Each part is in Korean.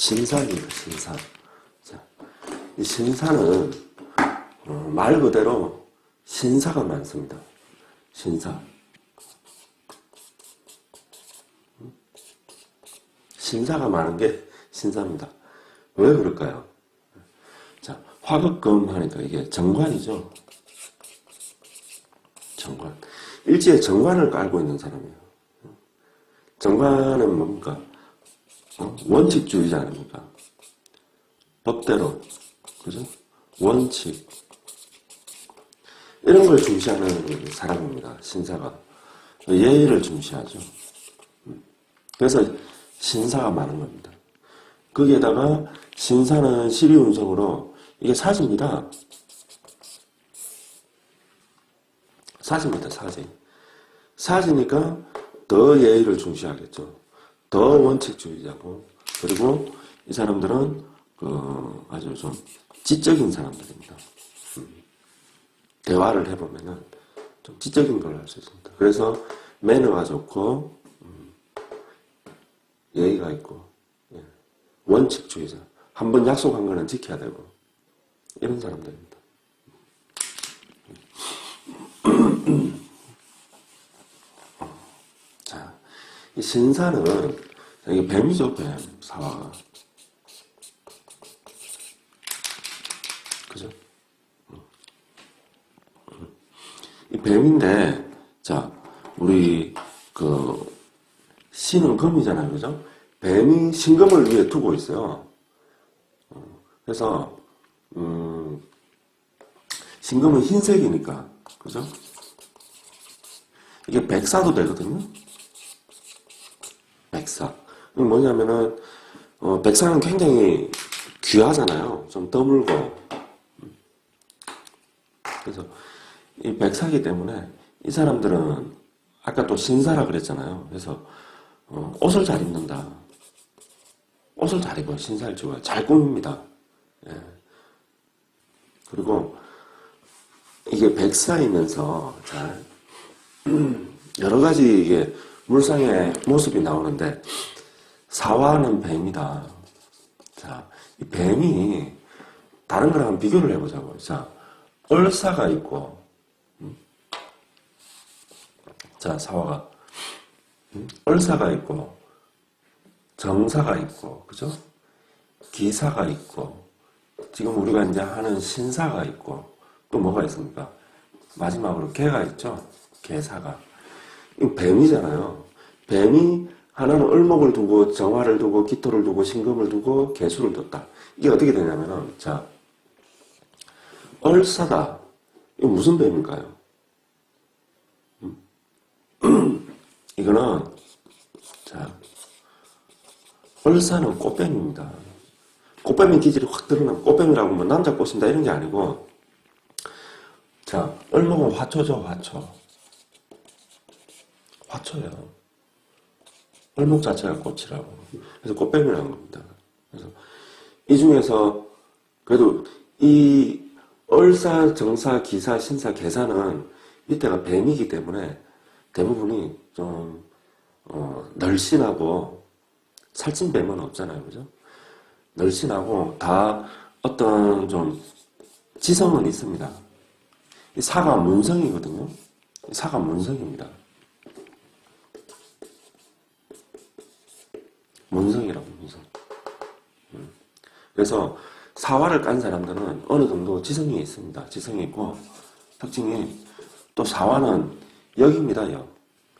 신사입니다. 신사. 자, 이 신사는 말 그대로 신사가 많습니다. 신사. 신사가 많은 게 신사입니다. 왜 그럴까요? 자, 화극금 하니까 이게 정관이죠. 정관. 일지에 정관을 깔고 있는 사람이에요. 정관은 뭡니까? 원칙주의자 아닙니까? 법대로. 그죠? 원칙. 이런 걸 중시하는 사람입니다. 신사가. 예의를 중시하죠. 그래서 신사가 많은 겁니다. 거기에다가 신사는 시리운성으로 이게 사지입니다. 사지입니다. 사지. 사지니까 더 예의를 중시하겠죠. 더 원칙주의자고, 그리고 이 사람들은 아주 좀 지적인 사람들입니다. 대화를 해보면은 좀 지적인 걸 할 수 있습니다. 그래서 매너가 좋고 예의가 있고, 예. 원칙주의자. 한번 약속한 거는 지켜야 되고, 이런 사람들입니다. 자, 이 신사는, 이게 뱀이죠, 뱀, 사화가. 그죠? 이 뱀인데, 자, 우리, 신은 금이잖아요, 그죠? 뱀이 신금을 위에 두고 있어요. 그래서, 신금은 흰색이니까, 그죠? 이게 백사도 되거든요? 백사. 이게 뭐냐면은, 백사는 굉장히 귀하잖아요. 좀 드물고. 그래서, 이 백사기 때문에, 이 사람들은, 아까 또 신사라 그랬잖아요. 그래서, 옷을 잘 입는다. 옷을 잘 입어요. 신사일주가. 잘 꾸밉니다. 예. 그리고, 이게 백사이면서 잘, 여러 가지 이게 물상의 모습이 나오는데, 사화는 뱀이다. 자, 이 뱀이 다른 거랑 한번 비교를 해보자고요. 자, 얼사가 있고, 자, 사화가, 얼사가 있고, 정사가 있고, 그죠? 기사가 있고, 지금 우리가 이제 하는 신사가 있고, 또 뭐가 있습니까? 마지막으로 개가 있죠? 개사가. 이 뱀이잖아요. 뱀이 하나는 을목을 두고, 정화를 두고, 기토를 두고, 신금을 두고, 개수를 뒀다. 이게 어떻게 되냐면은, 자, 얼사다. 이거 무슨 뱀일까요? 이거는, 자, 얼사는 꽃뱀입니다. 꽃뱀의 기질이 확 드러나면, 꽃뱀이라고 하면 남자 꽃인다 이런 게 아니고, 자, 을목은 화초죠, 화초. 화초예요. 을목 자체가 꽃이라고. 그래서 꽃뱀이라는 겁니다. 그래서 이 중에서 그래도 이 얼사, 정사, 기사, 신사, 계사는 밑에가 뱀이기 때문에 대부분이 좀 널씬하고 살찐 뱀은 없잖아요, 그죠? 널씬하고 다 어떤 좀 지성은 있습니다. 이 사가 문성이거든요. 이 사가 문성입니다. 문성이라고, 문성. 그래서 사화를 깐 사람들은 어느 정도 지성이 있습니다. 지성이 있고, 특징이 또 사화는 역입니다, 역.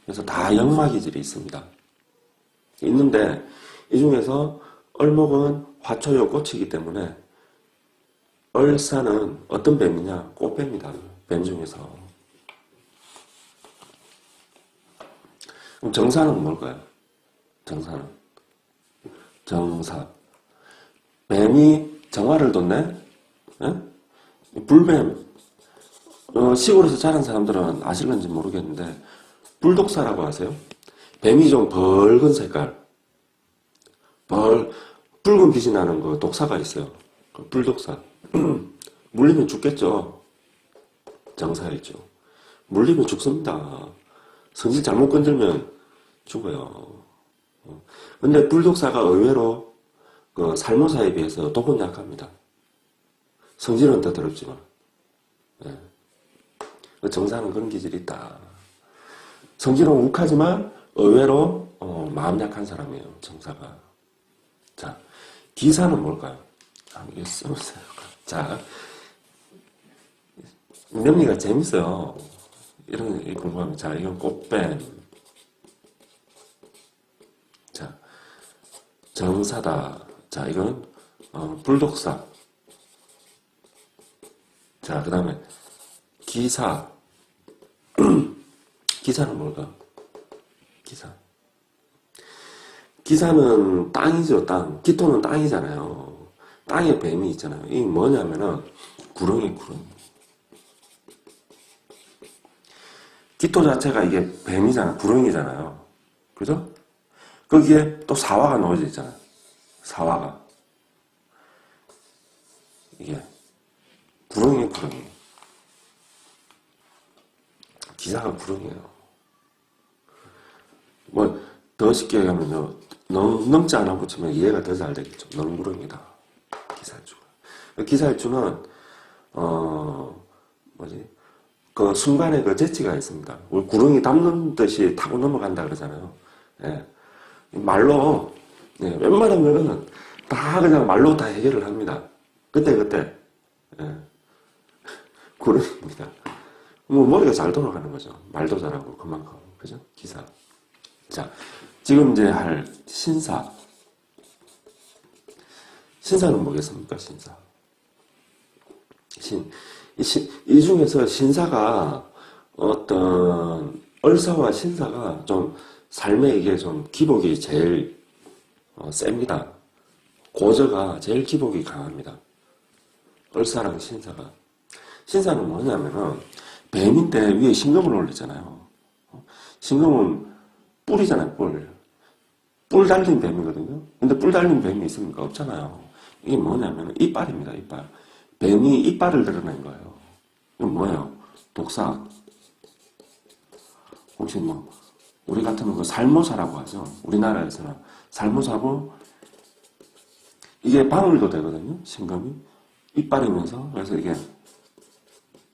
그래서 다 역마기질이 있습니다. 있는데, 이 중에서 을목은 화초요 꽃이기 때문에, 얼사는 어떤 뱀이냐? 꽃뱀이다. 뱀 중에서. 그럼 정사는 뭘까요? 정사는. 정사. 뱀이 정화를 뒀네? 예? 불뱀. 시골에서 자란 사람들은 아실는지 모르겠는데, 불독사라고 아세요? 뱀이 좀 붉은 색깔. 붉은 빛이 나는 그 독사가 있어요. 그 불독사. 물리면 죽겠죠. 정사일죠. 물리면 죽습니다. 성질 잘못 건들면 죽어요. 근데 불독사가 의외로 그 살모사에 비해서 독은 약합니다. 성질은 더 더럽지만. 예. 그 정사는 그런 기질이 있다. 성질은 욱하지만 의외로 마음 약한 사람이에요. 정사가. 자, 기사는 뭘까요? 이거 써보세요. 자, 명리가 재밌어요. 이런 거 궁금하면. 자, 이건 꽃뱀. 자, 정사다. 자, 이건 불독사. 자, 그 다음에 기사. 기사는 뭘까? 기사. 기사는 땅이죠, 땅. 기토는 땅이잖아요. 땅에 뱀이 있잖아요. 이게 뭐냐면은 구렁이. 기토 자체가 이게 뱀이잖아, 구렁이잖아요. 그죠? 거기에 또 사화가 넣어져 있잖아요. 사화가. 이게 구렁이. 기사가 구렁이에요. 뭐 더 쉽게 얘기하면요, 넘지 않아 붙이면 이해가 더 잘 되겠죠. 넝구렁이다. 기사일주가. 기사일주는 뭐지? 그 순간에 그 재치가 있습니다. 우리 구렁이 담는 듯이 타고 넘어간다 그러잖아요. 예. 말로, 예, 웬만하면은 다 그냥 말로 다 해결을 합니다. 그때. 예. 구렁이입니다. 뭐 머리가 잘 돌아가는 거죠. 말도 잘하고 그만큼. 그죠? 기사. 자, 지금 이제 할 신사. 신사는 뭐겠습니까? 신사. 이 중에서 신사가 어떤 얼사와 신사가 좀 삶에 이게 좀 기복이 제일 셉니다. 고저가 제일 기복이 강합니다. 얼사랑 신사가. 신사는 뭐냐면은 뱀인데 위에 신금을 올리잖아요. 신금은 뿔이잖아요, 뿔. 뿔 달린 뱀이거든요. 근데 뿔 달린 뱀이 있습니까? 없잖아요. 이게 뭐냐면 이빨입니다, 이빨. 뱀이 이빨을 드러낸 거예요. 이건 뭐예요? 독사. 혹시 뭐 우리 같으면 그 살모사라고 하죠. 우리나라에서는 살모사고 이게 방울도 되거든요. 신금이 이빨이면서. 그래서 이게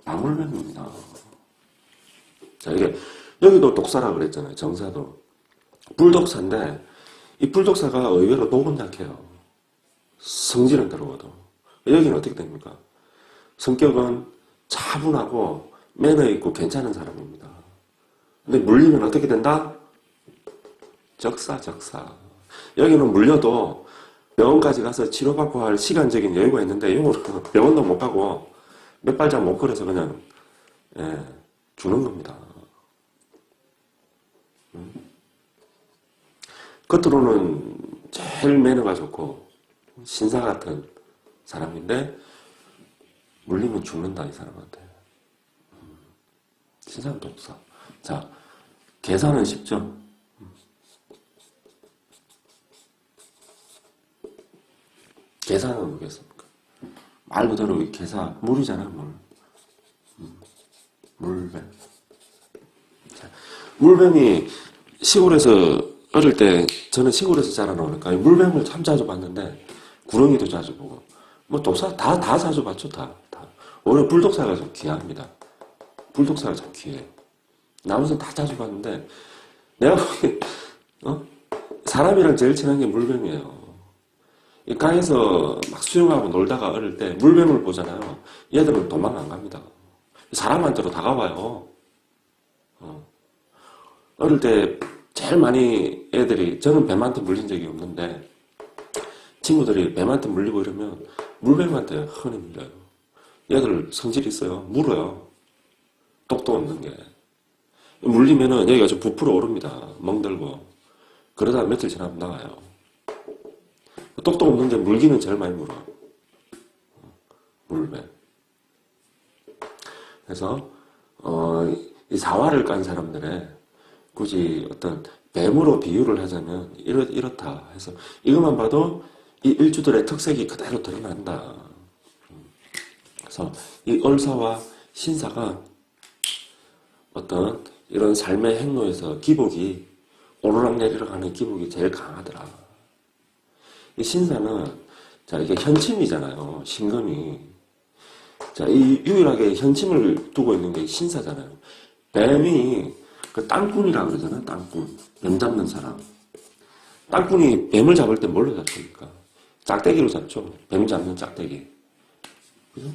방울뱀입니다. 자, 이게 여기도 독사라고 그랬잖아요. 정사도 불독사인데 이 불독사가 의외로 독은 약해요. 성질은 들어오도. 여기는 어떻게 됩니까? 성격은 차분하고 매너 있고 괜찮은 사람입니다. 근데 물리면 어떻게 된다? 적사. 여기는 물려도 병원까지 가서 치료받고 할 시간적인 여유가 있는데 이거는 병원도 못 가고 몇 발짝 못 걸어서 그냥 주는 겁니다. 겉으로는 제일 매너가 좋고 신사 같은 사람인데 물리면 죽는다, 이 사람한테. 신사는 독사. 자, 계산은 쉽죠? 계산은 뭐겠습니까? 말 그대로 이 계사, 물이잖아, 물. 물뱀. 자, 물뱀이 시골에서 어릴 때 저는 시골에서 자라나오니까 물뱀을 참 자주 봤는데 구렁이도 자주 보고 뭐 독사 다 자주 봤죠. 다. 오히려 불독사가 좀 귀합니다. 불독사가 참 귀해요. 나머지는 다 자주 봤는데 내가 보기엔 사람이랑 제일 친한 게 물뱀이에요. 이 강에서 막 수영하고 놀다가 어릴 때 물뱀을 보잖아요. 얘들은 도망 안 갑니다. 사람한테로 다가와요. 어릴 때 제일 많이 애들이, 저는 뱀한테 물린 적이 없는데 친구들이 뱀한테 물리고 이러면 물뱀한테 흔히 물려요. 얘들 성질이 있어요. 물어요. 똑도 없는 게. 물리면은 여기가 좀 부풀어 오릅니다. 멍들고. 그러다가 며칠 지나면 나가요. 똑도 없는 게 물기는 제일 많이 물어. 물뱀. 그래서 이 사활을 깐 사람들의 굳이 어떤 뱀으로 비유를 하자면 이렇다 해서 이것만 봐도 이 일주들의 특색이 그대로 드러난다. 그래서 이 얼사와 신사가 어떤 이런 삶의 행로에서 기복이 오르락내리락 하는 기복이 제일 강하더라. 이 신사는, 자, 이게 현침이잖아요. 신금이. 자, 이 유일하게 현침을 두고 있는 게 신사잖아요. 뱀이, 그 땅꾼이라고 그러잖아요. 땅꾼. 뱀 잡는 사람. 땅꾼이 뱀을 잡을 때 뭘로 잡습니까? 짝대기로 잡죠. 뱀 잡는 짝대기. 그죠?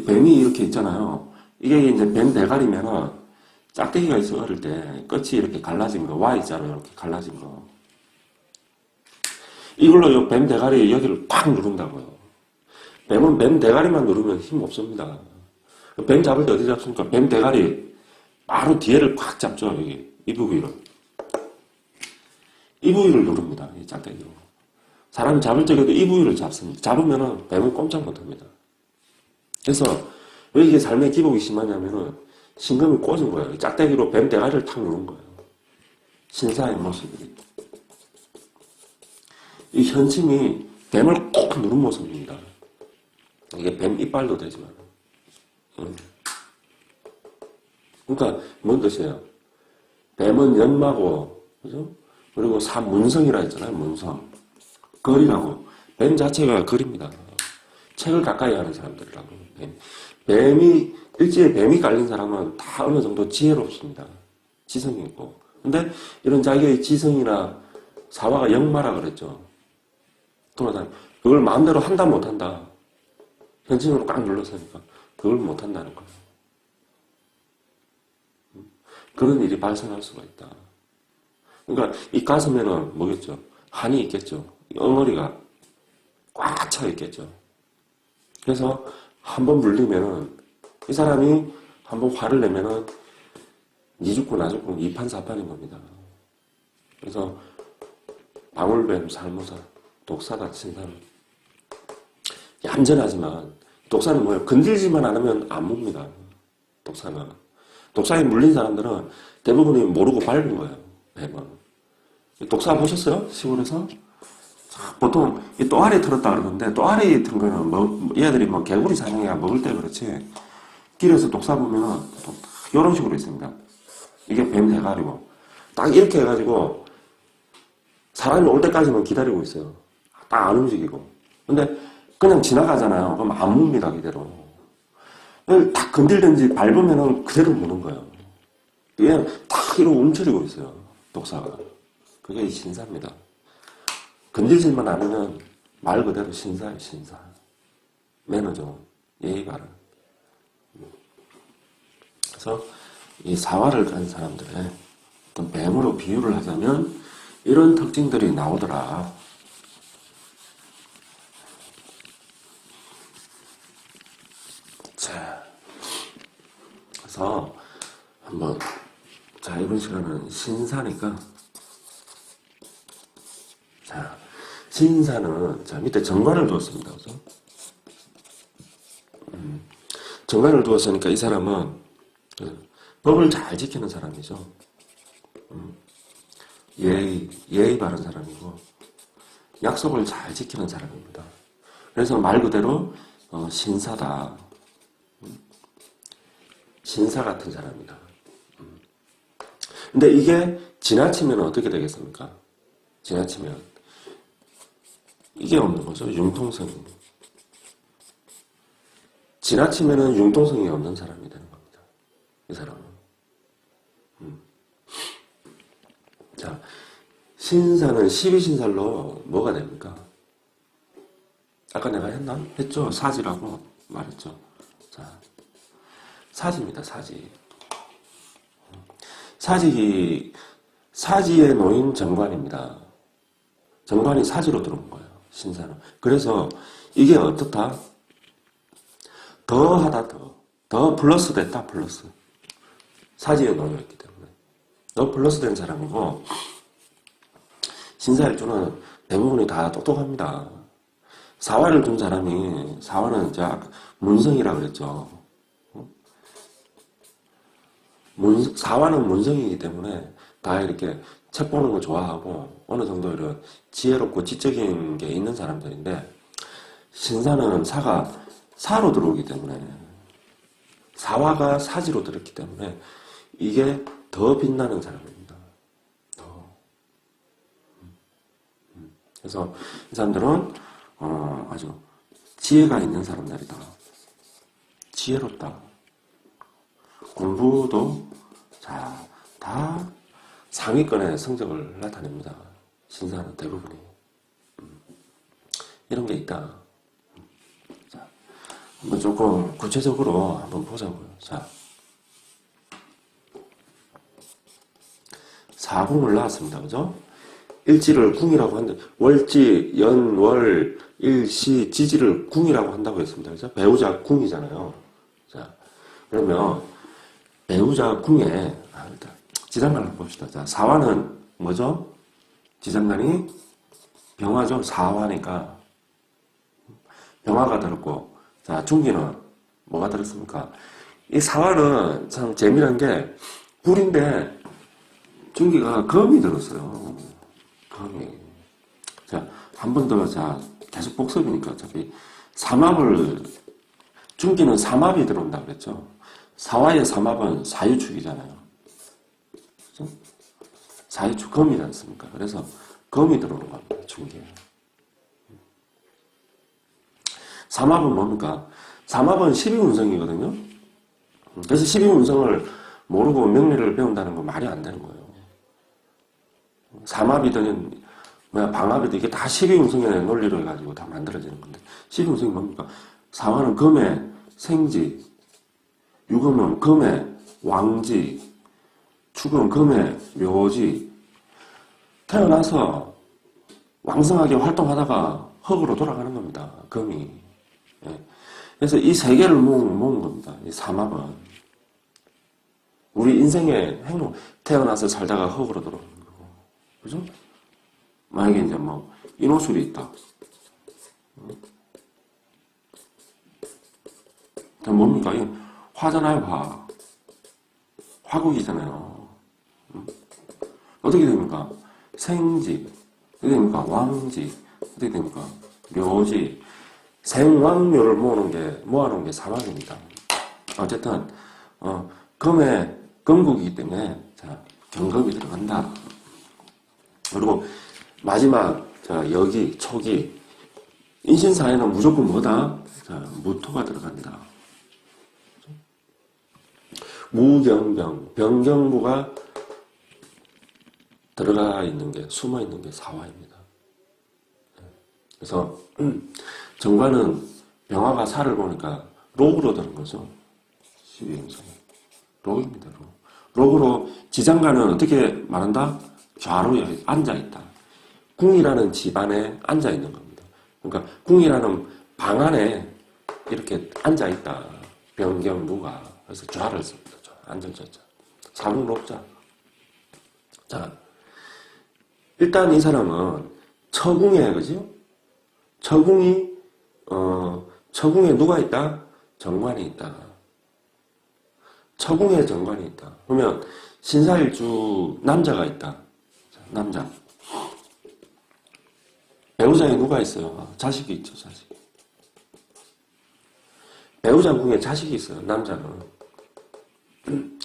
뱀이 이렇게 있잖아요. 이게 이제 뱀 대가리면은 짝대기가 있어, 어릴 때. 끝이 이렇게 갈라진 거. Y자로 이렇게 갈라진 거. 이걸로 요 뱀 대가리 여기를 꽉 누른다고요. 뱀은 뱀 대가리만 누르면 힘 없습니다. 뱀 잡을 때 어디 잡습니까? 뱀 대가리 바로 뒤에를 꽉 잡죠. 여기. 이 부위를. 이 부위를 누릅니다. 이 짝대기로. 사람이 잡을 적에도 이 부위를 잡습니다. 잡으면은 뱀은 꼼짝 못합니다. 그래서 왜 이게 삶의 기복이 심하냐면은 신금이 꽂은 거예요. 이 짝대기로 뱀 대가리를 탁 누른 거예요. 신사의 모습이. 이 현침이 뱀을 꼭 누른 모습입니다. 이게 뱀 이빨도 되지만. 그러니까 뭔 뜻이에요? 뱀은 연마고, 그죠? 그리고 문성이라 했잖아요. 문성. 거리라고. 뱀 자체가 거리입니다. 책을 가까이 하는 사람들이라고. 일지에 뱀이 깔린 사람은 다 어느 정도 지혜롭습니다. 지성이 있고. 근데 이런 자기의 지성이나 사화가 역마라 그랬죠. 돌아다니. 그걸 마음대로 한다 못한다. 현실으로 꽉 눌러서니까 그걸 못한다는 거예요. 그런 일이 발생할 수가 있다. 그러니까 이 가슴에는 뭐겠죠? 한이 있겠죠. 엉어리가 꽉 차 있겠죠. 그래서 한번 물리면은 이 사람이 한번 화를 내면은 니 죽고 나 죽고 이판사판인 겁니다. 그래서 방울뱀, 살모사, 독사다 친 사람 얌전하지만 독사는 뭐예요? 건들지만 않으면 안 뭡니다. 독사는. 독사에 물린 사람들은 대부분이 모르고 밟은 거예요. 뱀은. 독사 보셨어요? 시골에서? 보통 이 또아리 틀었다 그러는데 또아리 튼 거는 얘들이 개구리 사냥이야 먹을 때 그렇지. 길에서 독사 보면은 이런 식으로 있습니다. 이게 뱀 대가리고 딱 이렇게 해가지고 사람이 올 때까지만 기다리고 있어요. 딱 안 움직이고. 근데 그냥 지나가잖아요. 그럼 안 묵니다 그대로. 딱 건들든지 밟으면은 그대로 무는 거예요. 그냥 딱 이러고 움츠리고 있어요. 독사가. 그게 신사입니다. 건들지만 않으면 말 그대로 신사예요. 신사. 매너죠. 예의 바른. 그래서 이 사화를 간 사람들의 어떤 뱀으로 비유를 하자면 이런 특징들이 나오더라. 자, 그래서 한번 이번 시간은 신사니까 자, 신사는 밑에 정관을 두었습니다. 그죠? 정관을 두었으니까 이 사람은 법을 잘 지키는 사람이죠. 예의 바른 사람이고 약속을 잘 지키는 사람입니다. 그래서 말 그대로 신사다. 신사 같은 사람이다. 근데 이게 지나치면 어떻게 되겠습니까? 지나치면 이게 없는 거죠. 융통성이. 지나치면은 융통성이 없는 사람이 되는 겁니다. 이 사람은. 자, 신사는 12신살로 뭐가 됩니까? 아까 내가 했죠? 사지라고 말했죠. 자, 사지입니다. 사지. 사지에 놓인 정관입니다. 정관이 사지로 들어온 거예요. 신사는. 그래서 이게 어떻다? 더하다 더 플러스 됐다 플러스. 사지에 놓여있기 때문에. 더 플러스 된 사람이고 신사일주는 대부분이 다 똑똑합니다. 사화를 둔 사람이 사화는 이제 문성이라고 그랬죠. 사화는 문성이기 때문에 다 이렇게 책 보는 거 좋아하고 어느 정도 이런 지혜롭고 지적인 게 있는 사람들인데 신사는 사가 사로 들어오기 때문에 사화가 사지로 들었기 때문에 이게 더 빛나는 사람입니다. 더. 그래서 이 사람들은 아주 지혜가 있는 사람들이다. 지혜롭다. 공부도 다 상위권의 성적을 나타냅니다. 신사는 대부분이. 이런 게 있다. 자, 한번 조금 구체적으로 한번 보자고요. 자, 사궁을 낳았습니다. 그죠? 일지를 궁이라고 한다. 월지, 연, 월, 일시, 지지를 궁이라고 한다고 했습니다. 그죠? 배우자 궁이잖아요. 자, 그러면 배우자 궁에 일단 지장간을 봅시다. 자, 사화는 뭐죠? 지장간이 병화죠. 사화니까 병화가 들었고, 자, 중기는 뭐가 들었습니까? 이 사화는 참 재미난 게 불인데 중기가 금이 들었어요. 금이. 자, 한 번 더, 자, 계속 복습이니까 어차피 삼합을, 중기는 삼합이 들어온다 그랬죠. 사화의 삼합은 사유축이잖아요. 그죠? 사유축 금이지 않습니까? 그래서 금이 들어오는 겁니다. 중기에. 삼합은 뭡니까? 삼합은 12운성이거든요. 그래서 12운성을 모르고 명리를 배운다는 건 말이 안 되는 거예요. 삼합이든 방합이든 이게 다 12운성의 논리로 해가지고 다 만들어지는 건데 12운성이 뭡니까? 사화는 금의 생지, 유금은 금의 왕지, 축은 금의 묘지. 태어나서 왕성하게 활동하다가 흙으로 돌아가는 겁니다. 금이. 예. 그래서 이 세 개를 모은 겁니다. 이 삼합은. 우리 인생의 행동, 태어나서 살다가 흙으로 돌아가는 거고. 그죠? 만약에 이제 뭐, 인호술이 있다. 뭡니까? 이 화잖아요, 화. 화국이잖아요. 어떻게 됩니까? 생지. 어떻게 됩니까? 왕지. 어떻게 됩니까? 묘지. 생왕묘를 모아놓은 게 사막입니다. 어쨌든, 금의 금국이기 때문에, 자, 경금이 들어간다. 그리고 마지막, 자, 여기, 초기. 인신사에는 무조건 뭐다? 자, 무토가 들어간다. 무경병, 병경부가 들어가 있는 게, 숨어 있는 게 사화입니다. 그래서, 정관은 병화가 살을 보니까 록으로 들은 거죠. 12운성. 록입니다, 록. 록으로 지장간은 어떻게 말한다? 좌로에 앉아있다. 궁이라는 집안에 앉아있는 겁니다. 그러니까 궁이라는 방 안에 이렇게 앉아있다. 병경부가. 그래서 좌를 씁니다. 앉아있자. 사궁 록자. 자, 일단 이 사람은 처궁에, 그죠? 처궁에 누가 있다? 정관이 있다. 처궁에 정관이 있다. 그러면 신사일주 남자가 있다. 자, 남자. 배우자에 누가 있어요? 자식이 있죠, 자식. 배우자 궁에 자식이 있어요, 남자는.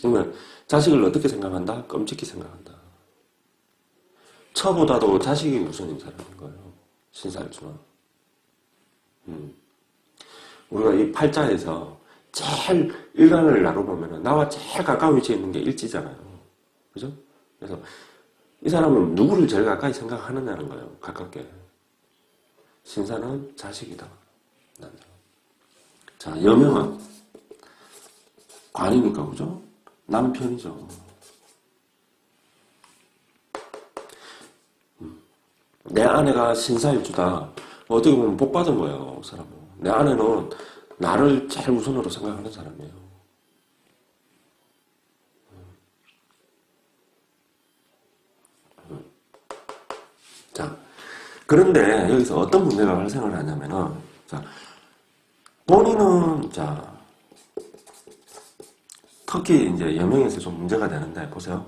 그러면 자식을 어떻게 생각한다? 끔찍히 생각한다. 처보다도 자식이 우선인 사람인 거예요. 신사일주는. 우리가 이 팔자에서 제일 일간을 나눠보면 나와 제일 가까운 위치에 있는 게 일지잖아요. 그죠? 그래서 이 사람은 누구를 제일 가까이 생각하느냐는 거예요. 가깝게. 신사는 자식이다. 남자. 자, 여명은 관이니까, 그죠? 남편이죠. 내 아내가 신사일주다. 어떻게 보면 복 받은 거예요, 그 사람은. 내 아내는 나를 제일 우선으로 생각하는 사람이에요. 자, 그런데 여기서 어떤 문제가 발생을 하냐면은, 자, 본인은, 자, 특히 이제 여명에서 좀 문제가 되는데, 보세요.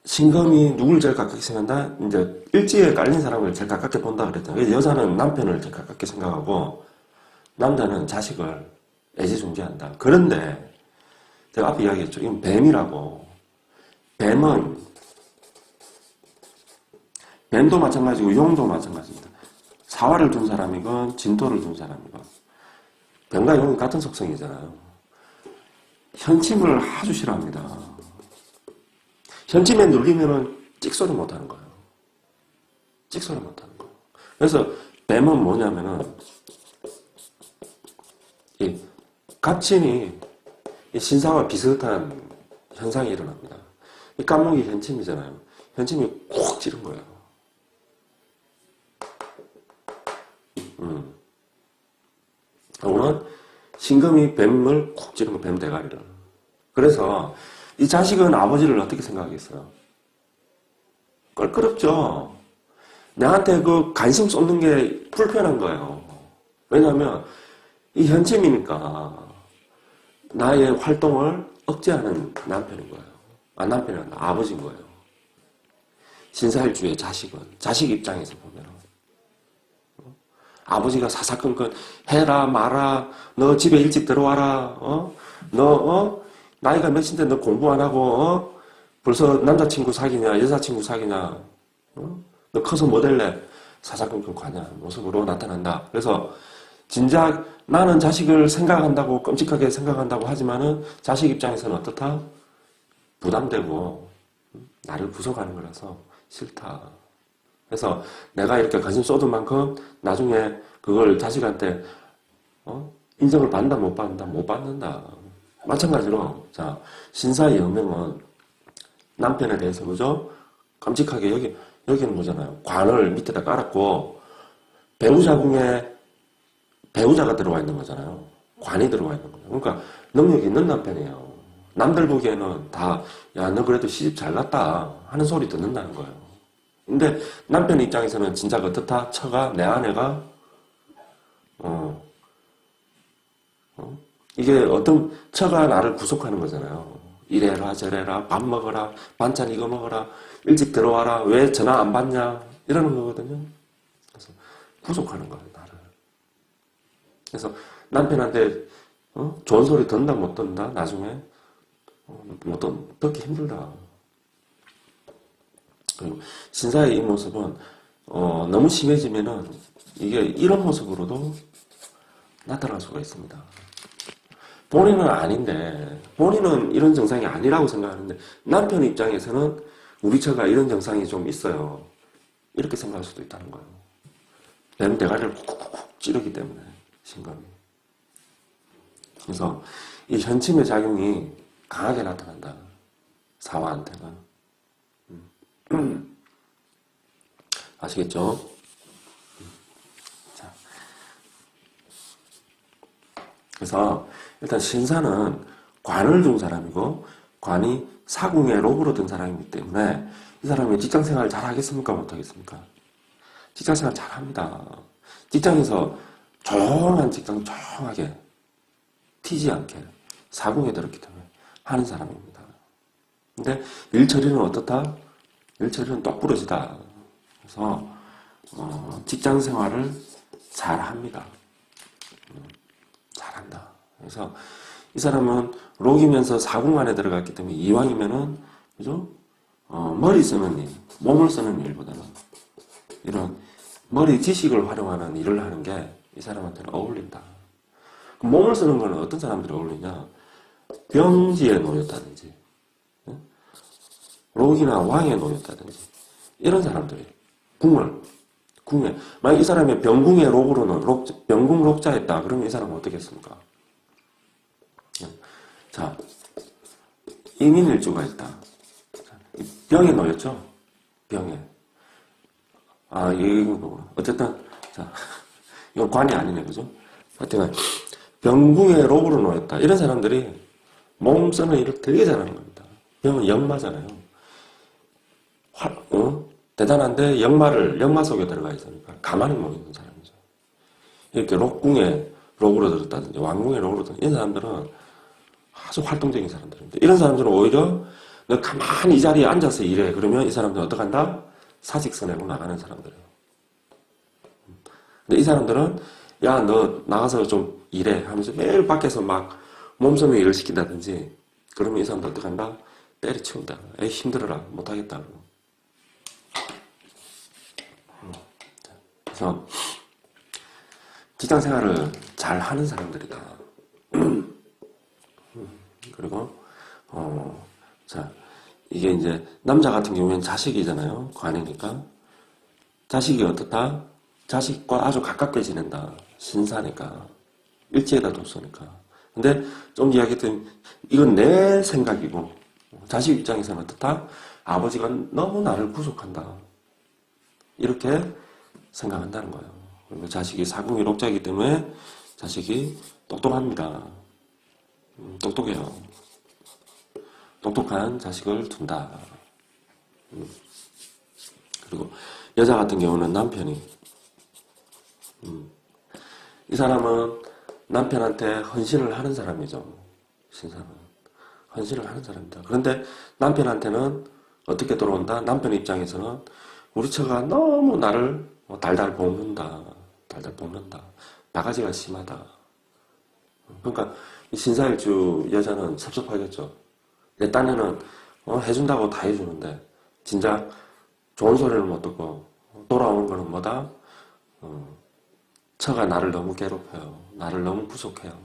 신금이 누굴 제일 가깝게 생각한다? 이제 일지에 깔린 사람을 제일 가깝게 본다 그랬잖아요. 여자는 남편을 제일 가깝게 생각하고 남자는 자식을 애지중지한다. 그런데 제가 앞에 이야기했죠. 이건 뱀이라고. 뱀은 뱀도 마찬가지고 용도 마찬가지입니다. 사활을 둔 사람이건 진토를 둔 사람이건 뱀과 용이 같은 속성이잖아요. 현침을 아주 싫어합니다. 현침에 눌리면은 찍소리 못하는 거예요. 찍소리 못하는 거예요. 그래서 뱀은 뭐냐면은 이 갑진이 이 신사와 비슷한 현상이 일어납니다. 이 깜목이 현침이잖아요. 현침이 콕 찌른 거예요. 오늘 신금이 뱀을 콕 찌른 거, 뱀 대가리를. 그래서 이 자식은 아버지를 어떻게 생각하겠어요? 껄끄럽죠. 나한테 그 관심 쏟는 게 불편한 거예요. 왜냐하면 이 현침이니까 나의 활동을 억제하는 남편인 거예요. 남편이 아니라 아버지인 거예요. 신사일주의 자식은, 자식 입장에서 보면 아버지가 사사건건 해라 마라, 너 집에 일찍 들어와라, 나이가 몇인데 너 공부 안 하고 벌써 남자친구 사귀냐 여자친구 사귀냐, 너 커서 뭐 될래, 사사건건 관여 모습으로 나타난다. 그래서 진작 나는 자식을 생각한다고 끔찍하게 생각한다고 하지만은 자식 입장에서는 어떻다? 부담되고 나를 부숴가는 거라서 싫다. 그래서 내가 이렇게 관심 쏟은 만큼 나중에 그걸 자식한테 인정을 받는다 못 받는다? 못 받는다. 마찬가지로 자 신사의 영명은 남편에 대해서 그죠? 깜찍하게 여기는 뭐잖아요. 관을 밑에다 깔았고 배우자궁에 배우자가 들어와 있는 거잖아요. 관이 들어와 있는 거죠. 그러니까 능력이 있는 남편이에요. 남들 보기에는 다 야 너 그래도 시집 잘 갔다 하는 소리 듣는다는 거예요. 근데 남편 입장에서는 진짜 어떻다? 처가 내 아내가 이게 어떤 처가 나를 구속하는 거잖아요. 이래라 저래라 밥 먹어라 반찬 이거 먹어라 일찍 들어와라 왜 전화 안 받냐 이러는 거거든요. 그래서 구속하는 거예요 나를. 그래서 남편한테 좋은 소리 듣는다 못 듣는다 나중에 듣기 힘들다. 그리고 신사의 이 모습은 너무 심해지면은 이게 이런 모습으로도 나타날 수가 있습니다. 본인은 아닌데 본인은 이런 증상이 아니라고 생각하는데 남편 입장에서는 우리 처가 이런 증상이 좀 있어요. 이렇게 생각할 수도 있다는 거예요. 뱀 대가리를 쿡쿡쿡 찌르기 때문에 신금이. 그래서 이 현침의 작용이 강하게 나타난다. 사화한테는. 아시겠죠? 자. 그래서 일단 신사는 관을 둔 사람이고 관이 사궁의 록으로 든 사람이기 때문에 이 사람이 직장생활 잘 하겠습니까? 못하겠습니까? 직장생활 잘 합니다. 직장에서 조용한 직장 조용하게 튀지 않게 사궁에 들었기 때문에 하는 사람입니다. 근데 일처리는 어떻다? 일처리는 똑부러지다. 그래서 직장 생활을 잘 합니다. 잘한다. 그래서 이 사람은 록이면서 사궁 안에 들어갔기 때문에 이왕이면은 그죠? 머리 쓰는 일, 몸을 쓰는 일보다는 이런 머리 지식을 활용하는 일을 하는 게 이 사람한테는 어울린다. 몸을 쓰는 거는 어떤 사람들이 어울리냐? 병지에 놓였다든지, 록이나 왕에 놓였다든지, 이런 사람들이, 궁에, 만약 이 사람이 병궁의 록으로는, 병궁 록자였다. 그러면 이 사람은 어떻게 했습니까? 자, 임인일주가 있다. 병에 놓였죠? 병에. 이거, 어쨌든, 자, 이건 관이 아니네, 그죠? 하여튼, 병궁의 록으로 놓였다. 이런 사람들이 몸 쓰는 일을 되게 잘하는 겁니다. 병은 역마잖아요. 대단한데 역마 속에 들어가 있으니까 가만히 못 있는 사람이죠. 이렇게 록궁에 록으로 들었다든지 왕궁에 록으로 들었다든지 이런 사람들은 아주 활동적인 사람들입니다. 이런 사람들은 오히려 너 가만히 이 자리에 앉아서 일해. 그러면 이 사람들은 어떻게 한다? 사직서 내고 나가는 사람들이에요. 근데 이 사람들은 야, 너 나가서 좀 일해 하면서 매일 밖에서 막 몸섬유 일을 시킨다든지 그러면 이 사람들 어떻게 한다? 때려치운다. 에이 힘들어라 못하겠다. 그래서 직장 생활을 잘 하는 사람들이다. 그리고 자, 이게 이제 남자 같은 경우에는 자식이잖아요. 관이니까. 자식이 어떻다? 자식과 아주 가깝게 지낸다. 신사니까. 일지에다 뒀으니까. 근데 좀 이야기했더니 이건 내 생각이고 자식 입장에서는 어떻다? 아버지가 너무 나를 구속한다. 이렇게 생각한다는 거예요. 그리고 자식이 사궁이 록자이기 때문에 자식이 똑똑합니다. 똑똑해요. 똑똑한 자식을 둔다. 그리고 여자 같은 경우는 남편이 이 사람은 남편한테 헌신을 하는 사람이죠. 신사는 헌신을 하는 사람입니다. 그런데 남편한테는 어떻게 들어온다? 남편 입장에서는 우리 처가 너무 나를 달달 볶는다. 달달 볶는다. 바가지가 심하다. 그러니까 이 신사일주 여자는 섭섭하겠죠. 내 딴에는 해준다고 다 해주는데 진작 좋은 소리를 못 듣고 돌아오는 거는 뭐다? 처가 나를 너무 괴롭혀요. 나를 너무 구속해요.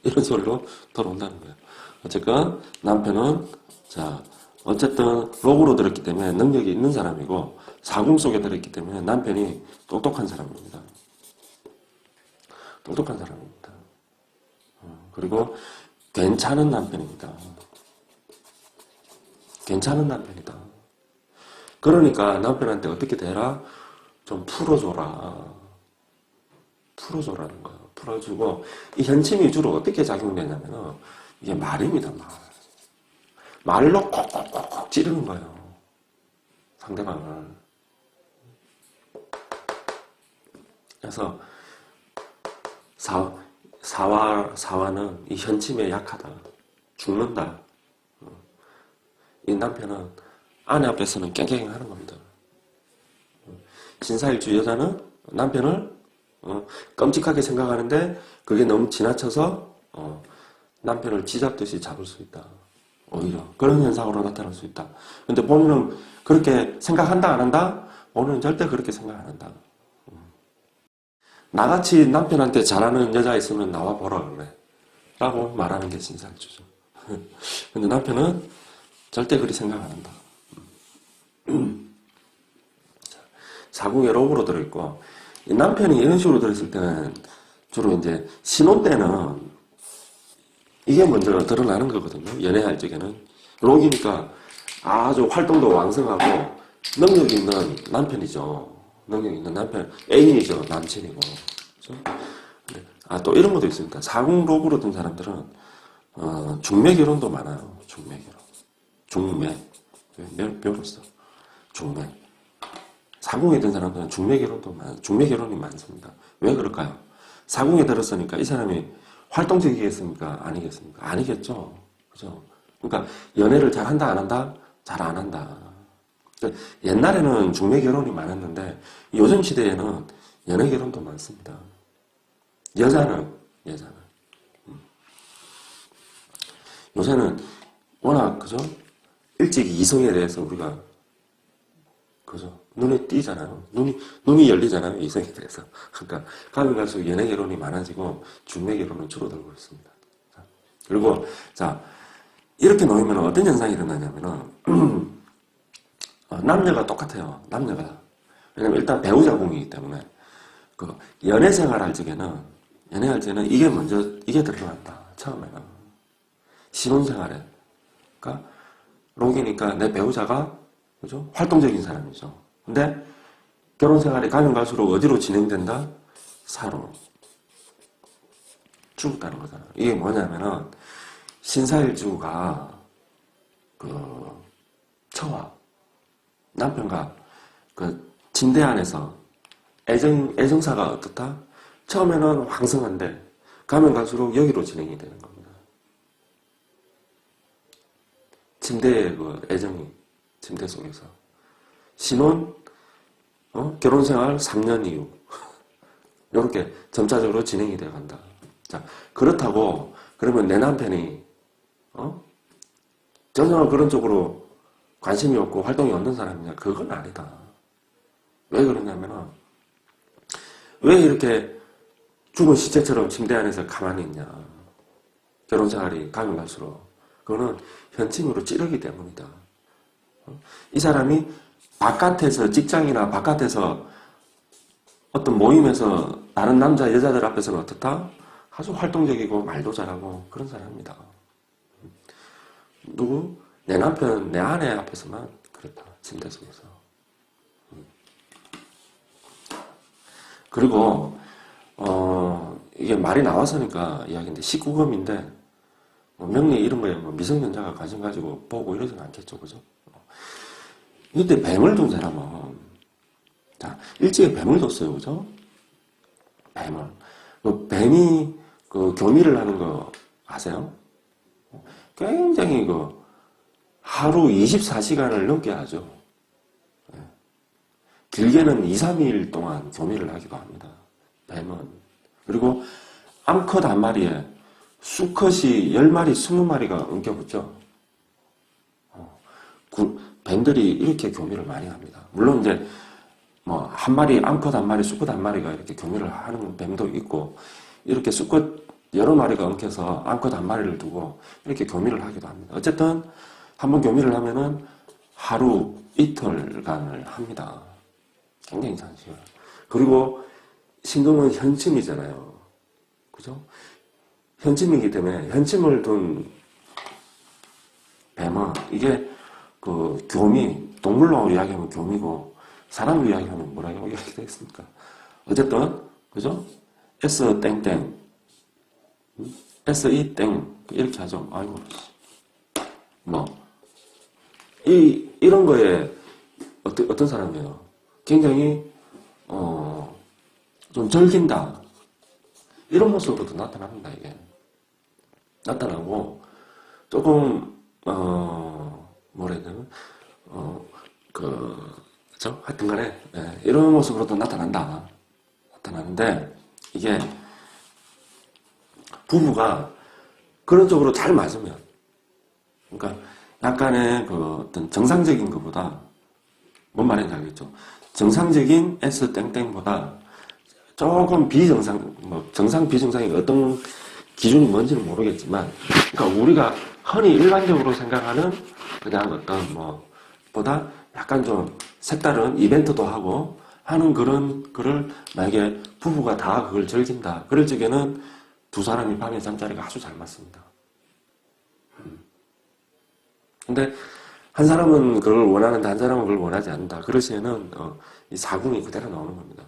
이런 소리로 돌아온다는 거예요. 어쨌건 남편은 자 어쨌든 록으로 들었기 때문에 능력이 있는 사람이고 사궁 속에 들었기 때문에 남편이 똑똑한 사람입니다. 똑똑한 사람입니다. 그리고 괜찮은 남편입니다. 괜찮은 남편이다. 그러니까 남편한테 어떻게 대라? 좀 풀어줘라. 풀어줘라는 거예요. 풀어주고 이 현침이 주로 어떻게 작용되냐면 이게 말입니다. 말로 콕콕콕콕 찌르는 거예요. 상대방을. 그래서 사화는 이 현침에 약하다. 죽는다. 이 남편은 아내 앞에서는 깽깽 하는 겁니다. 신사일주 여자는 남편을 끔찍하게 생각하는데 그게 너무 지나쳐서 남편을 쥐잡듯이 잡을 수 있다. 오히려 그런 현상으로 나타날 수 있다. 근데 본인은 그렇게 생각한다 안 한다? 본인은 절대 그렇게 생각 안 한다. 나같이 남편한테 잘하는 여자 있으면 나와 보라 그래. 라고 말하는 게 신사일주죠. 근데 남편은 절대 그리 생각 안 한다. 사궁에 록으로 들어있고 이 남편이 이런 식으로 들었을 때는 주로 이제 신혼 때는 이게 먼저 드러나는 거거든요. 연애할 적에는 록이니까 아주 활동도 왕성하고 능력 있는 남편이죠. 능력 있는 남편, 애인이죠. 남친이고. 그렇죠? 또 이런 것도 있습니다. 사궁 록으로 든 사람들은 중매 결혼도 많아요. 중매 결혼. 중매. 묘로서. 중매. 사궁에 든 사람들은 중매 결혼도 중매 결혼이 많습니다. 왜 그럴까요? 사궁에 들었으니까 이 사람이 활동적이겠습니까? 아니겠습니까? 아니겠죠. 그죠? 그러니까 연애를 잘 한다, 안 한다? 잘 안 한다. 그러니까 옛날에는 중매 결혼이 많았는데 요즘 시대에는 연애 결혼도 많습니다. 여자는. 요새는 워낙, 그죠? 일찍 이성에 대해서 우리가, 그죠? 눈에 띄잖아요. 눈이 열리잖아요. 이성에 대해서. 그러니까, 가면 갈수록 연애 결혼이 많아지고, 중매 결혼은 줄어들고 있습니다. 그리고, 자, 이렇게 놓으면 어떤 현상이 일어나냐면은, 남녀가 똑같아요. 남녀가. 왜냐면 일단 배우자 공이기 때문에, 연애 생활할 적에는 이게 드러난다. 처음에는. 신혼생활에. 그러니까, 록이니까 내 배우자가, 그죠? 활동적인 사람이죠. 근데, 결혼생활에 가면 갈수록 어디로 진행된다? 사로. 죽었다는 거잖아. 이게 뭐냐면은, 신사일주가, 처와, 남편과, 침대 안에서, 애정사가 어떻다? 처음에는 왕성한데, 가면 갈수록 여기로 진행이 되는 겁니다. 침대의 애정이, 침대 속에서. 신혼, 결혼생활 3년 이후. 이렇게 점차적으로 진행이 되어 간다. 자, 그렇다고, 그러면 내 남편이, 전혀 그런 쪽으로 관심이 없고 활동이 없는 사람이냐? 그건 아니다. 왜 그러냐면은, 왜 이렇게 죽은 시체처럼 침대 안에서 가만히 있냐. 결혼 생활이 가면 갈수록. 그거는 현침으로 찌르기 때문이다. 이 사람이 바깥에서, 직장이나 바깥에서 어떤 모임에서 다른 남자, 여자들 앞에서는 어떻다? 아주 활동적이고 말도 잘하고 그런 사람입니다. 누구? 내 남편, 내 아내 앞에서만 그렇다. 침대 속에서. 그리고 이게 말이 나와서니까 이야기인데 19금인데 명리 이런 거에 뭐 미성년자가 관심 가지고 보고 이러진 않겠죠. 그죠? 이때 뱀을 둔 사람은 자, 일찍이 뱀을 뒀어요. 그죠? 뱀을. 그 뱀이 그 교미를 하는 거 아세요? 굉장히 하루 24시간을 넘게 하죠. 길게는 2, 3일 동안 교미를 하기도 합니다. 뱀은. 그리고 암컷 한 마리에 수컷이 10마리, 20마리가 엉겨붙죠. 뱀들이 이렇게 교미를 많이 합니다. 물론 이제 한 마리, 암컷 한 마리, 수컷 한 마리가 이렇게 교미를 하는 뱀도 있고, 이렇게 수컷 여러 마리가 엉켜서 암컷 한 마리를 두고 이렇게 교미를 하기도 합니다. 어쨌든 한번 교미를 하면은 하루 이틀간을 합니다. 굉장히 장시간. 그리고 신금은 현침이잖아요. 그죠? 현침이기 때문에 현침을 둔 뱀은 이게 교미, 동물로 이야기하면 교미고 사람으로 이야기하면 뭐라고 이야기되겠습니까? 어쨌든 그죠? S 땡땡 S E 땡 이렇게 하죠. 아이고 이런 거에 어떤 사람이에요? 굉장히 좀 즐긴다 이런 모습으로도 나타납니다. 이게 나타나고 조금 뭐라 해야 되나 그죠? 하여튼간에 이런 모습으로도 나타나는데 이게 부부가 그런 쪽으로 잘 맞으면 그러니까 약간의 어떤 정상적인 것보다 뭔 말인지 알겠죠? 정상적인 S 땡땡보다 조금 비정상, 정상 비정상이 어떤 기준이 뭔지는 모르겠지만, 그러니까 우리가 흔히 일반적으로 생각하는 그냥 어떤 보다 약간 좀 색다른 이벤트도 하고 하는 그런 거를 만약에 부부가 다 그걸 즐긴다. 그럴 적에는 두 사람이 밤에 잠자리가 아주 잘 맞습니다. 근데 한 사람은 그걸 원하는데 한 사람은 그걸 원하지 않는다. 그럴 시에는 이 사궁이 그대로 나오는 겁니다.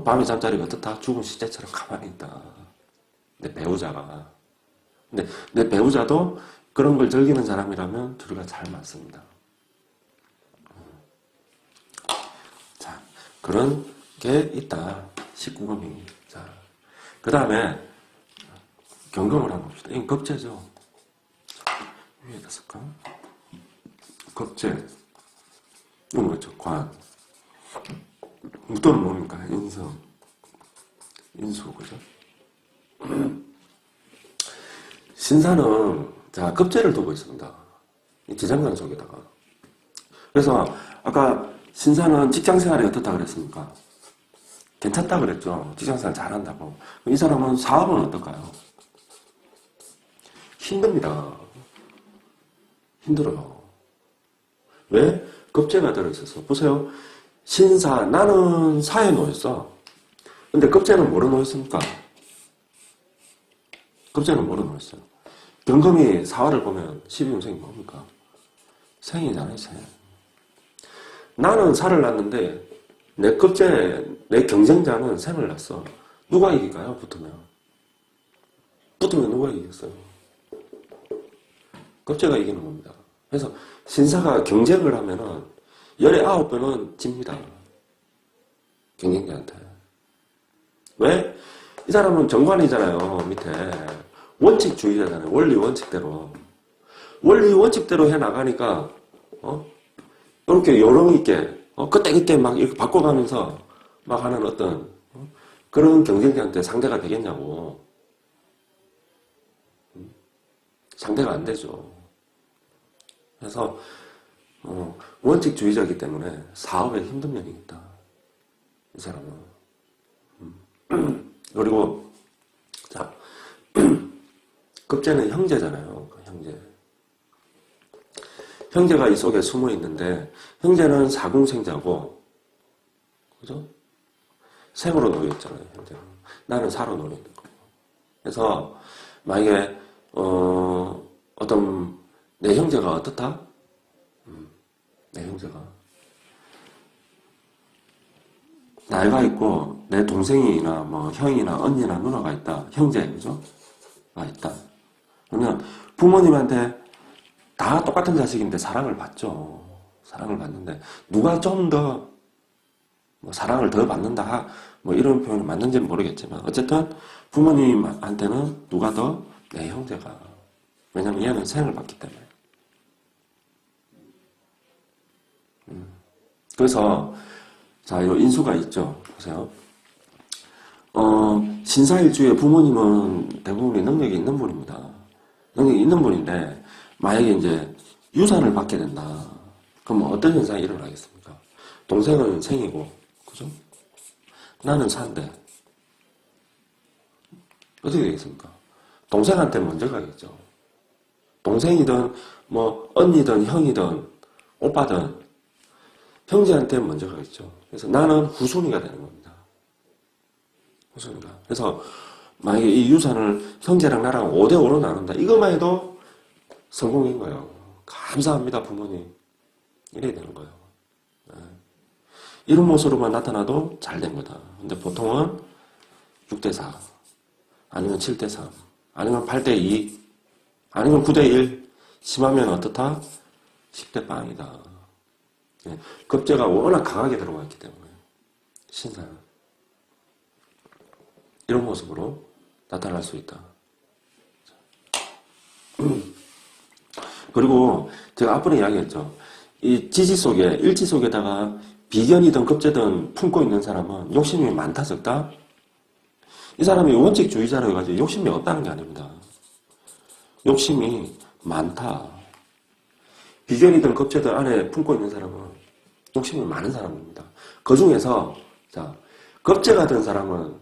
밤에 잠자리가 어떻다? 죽은 시체처럼 가만히 있다. 내 배우자가. 근데 내 배우자도 그런 걸 즐기는 사람이라면 둘이가 잘 맞습니다. 자, 그런 게 있다. 19금이. 자, 그 다음에 경금을 한번 봅시다. 이건 겁재죠. 위에다 쓸까? 겁재. 이건 뭐죠? 관. 무덤은 뭡니까? 인성. 인수, 그죠? 신사는, 자, 겁재를 두고 있습니다. 이 지장간 속에다가. 그래서, 아까 신사는 직장 생활이 어떻다 그랬습니까? 괜찮다 그랬죠. 직장 생활 잘한다고. 이 사람은 사업은 어떨까요? 힘듭니다. 힘들어요. 왜? 겁재가 들어있어서. 보세요. 신사, 나는 사에 놓였어. 근데 겁재는 뭐로 놓였습니까? 겁재는 뭐로 놓였어요? 경금이 사화를 보면 12운생이 뭡니까? 생이잖아요, 생. 나는 사를 낳는데 내 겁재, 내 경쟁자는 생을 낳았어. 누가 이길까요? 붙으면. 붙으면 누가 이기겠어요? 겁재가 이기는 겁니다. 그래서 신사가 경쟁을 하면은 19번은 집니다. 경쟁자한테. 왜? 이 사람은 정관이잖아요. 밑에. 원칙주의자잖아요. 원리 원칙대로. 원리 원칙대로 해나가니까 이렇게 요령 있게 그때 막 이렇게 바꿔가면서 막 하는 어떤 그런 경쟁자한테 상대가 되겠냐고. 상대가 안 되죠. 그래서 원칙주의자이기 때문에 사업에 힘든 면이 있다. 이 사람은. 그리고 자 급제는 형제잖아요. 형제. 형제가 이 속에 숨어 있는데 형제는 사궁생자고 그죠? 생으로 놓여 있잖아요. 형제는. 나는 사로 놓여 있는 거고. 그래서 만약에 어떤 내 형제가 어떻다? 내 형제가 나이가 있고 내 동생이나 뭐 형이나 언니나 누나가 있다. 형제 그죠? 가 있다. 그러면 부모님한테 다 똑같은 자식인데 사랑을 받죠. 사랑을 받는데 누가 좀 더 뭐 사랑을 더 받는다 뭐 이런 표현이 맞는지는 모르겠지만 어쨌든 부모님한테는 누가 더 내 형제가 왜냐면 얘는 생을 받기 때문에 그래서 자, 요 인수가 있죠. 보세요. 신사일주의 부모님은 대부분이 능력이 있는 분입니다. 능력이 있는 분인데 만약에 이제 유산을 받게 된다. 그럼 어떤 현상이 일어나겠습니까? 동생은 생이고 그죠? 나는 산대. 어떻게 되겠습니까? 동생한테 먼저 가겠죠. 동생이든 뭐 언니든 형이든 오빠든 형제한테 먼저 가겠죠. 그래서 나는 후순위가 되는 겁니다. 후순위가. 그래서 만약에 이 유산을 형제랑 나랑 5대5로 나눈다. 이것만 해도 성공인 거예요. 감사합니다 부모님. 이래야 되는 거예요. 네. 이런 모습으로만 나타나도 잘 된 거다. 근데 보통은 6대4 아니면 7대3 아니면 8대2 아니면 9대1 심하면 어떻다? 10대 빵이다. 예, 급제가 워낙 강하게 들어가 있기 때문에 신사는 이런 모습으로 나타날 수 있다. 그리고 제가 앞번에 이야기했죠. 이 지지 속에 일지 속에다가 비견이든 급제든 품고 있는 사람은 욕심이 많다 적다? 이 사람이 원칙주의자라 해가지고 욕심이 없다는 게 아닙니다. 욕심이 많다. 비견이든 급제든 안에 품고 있는 사람은 욕심이 많은 사람입니다. 그 중에서 자 급제가 된 사람은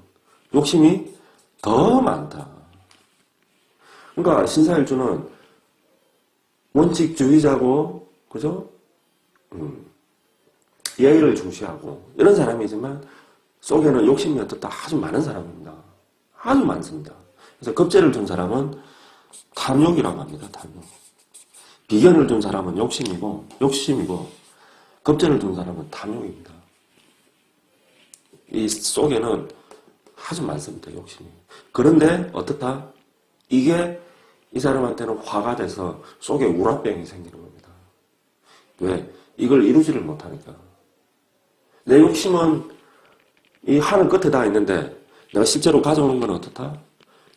욕심이 더 많다. 그러니까 신사일주는 원칙주의자고 그죠? 예의를 중시하고 이런 사람이지만 속에는 욕심이 어떻다 아주 많은 사람입니다. 아주 많습니다. 그래서 급제를 둔 사람은 탐욕이라고 합니다. 탐욕. 비견을 둔 사람은 욕심이고 급제를 둔 사람은 탐욕입니다. 이 속에는 아주 많습니다. 욕심이. 그런데 어떻다? 이게 이 사람한테는 화가 돼서 속에 우라병이 생기는 겁니다. 왜? 이걸 이루지를 못하니까. 내 욕심은 이 하늘 끝에 다 있는데 내가 실제로 가져오는 건 어떻다?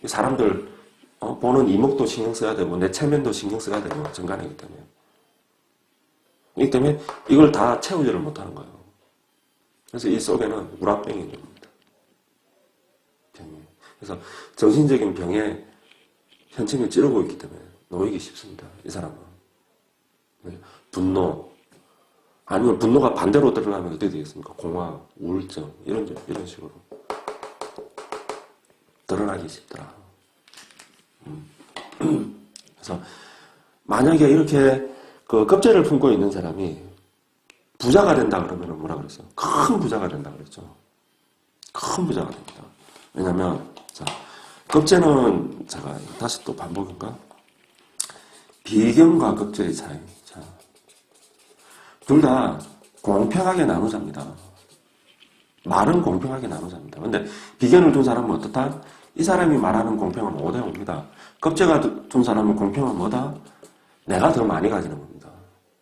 이 사람들 보는 이목도 신경 써야 되고 내 체면도 신경 써야 되고 정간이기 때문에. 그렇기 때문에 이걸 다 채우지를 못하는 거예요. 그래서 이 속에는 우라병이 있는 겁니다. 병이. 그래서 정신적인 병에 현침을 찌르고 있기 때문에 놓이기 쉽습니다. 이 사람은. 분노. 아니면 분노가 반대로 드러나면 어떻게 되겠습니까? 공황, 우울증, 이런 식으로. 드러나기 쉽더라. 그래서 만약에 이렇게 그 급제를 품고 있는 사람이 부자가 된다 그러면 뭐라 그랬어요? 큰 부자가 된다 그랬죠. 큰 부자가 됩니다. 왜냐면 자 급제는 제가 다시 또 반복인가? 비견과 급제의 차이. 자, 둘 다 공평하게 나누자입니다. 말은 공평하게 나누자입니다. 근데 비견을 둔 사람은 어떻다? 이 사람이 말하는 공평은 5대5입니다. 급제가 둔 사람은 공평은 뭐다? 내가 더 많이 가지는 겁니다.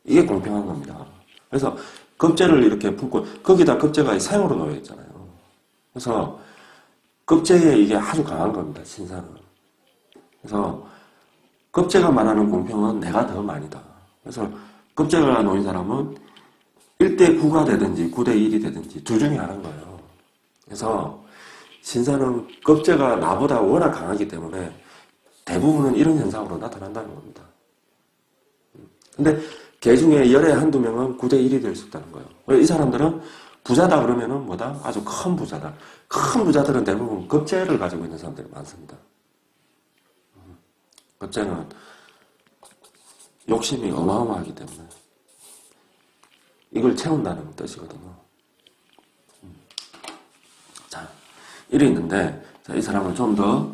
이게 공평한 겁니다. 그래서 급제를 이렇게 품고 거기다 급제가 생으로 놓여 있잖아요. 그래서 급제에 이게 아주 강한 겁니다. 신사는. 그래서 급제가 말하는 공평은 내가 더 많이다. 그래서 급제가 놓인 사람은 1대9가 되든지 9대1이 되든지 둘 중에 하나인 거예요. 그래서 신사는 급제가 나보다 워낙 강하기 때문에 대부분은 이런 현상으로 나타난다는 겁니다. 근데 개 중에 열에 한두 명은 9대1이 될 수 있다는 거예요. 이 사람들은 부자다 그러면은 뭐다? 아주 큰 부자다. 큰 부자들은 대부분 급제를 가지고 있는 사람들이 많습니다. 급제는 욕심이 어마어마하기 때문에 이걸 채운다는 뜻이거든요. 자, 일이 있는데, 자, 이 사람을 좀 더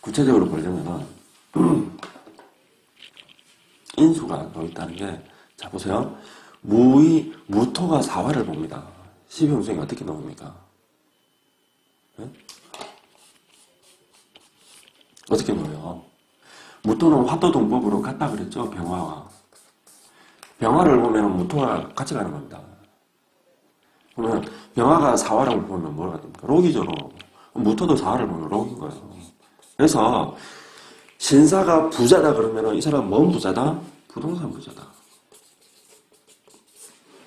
구체적으로 보려면은, 인수가 더 있다는 게, 자, 보세요. 무토가 사화를 봅니다. 12운수에 어떻게 나옵니까? 네? 어떻게 놓여요? 무토는 화토동법으로 같다 그랬죠? 병화와. 병화를 보면 무토가 같이 가는 겁니다. 그러면 병화가 사화라고 보면 뭐가 됩니까? 록이죠, 록. 무토도 사화를 보면 록인 거예요. 그래서 신사가 부자다 그러면 이 사람은 뭔 부자다? 부동산 부자다.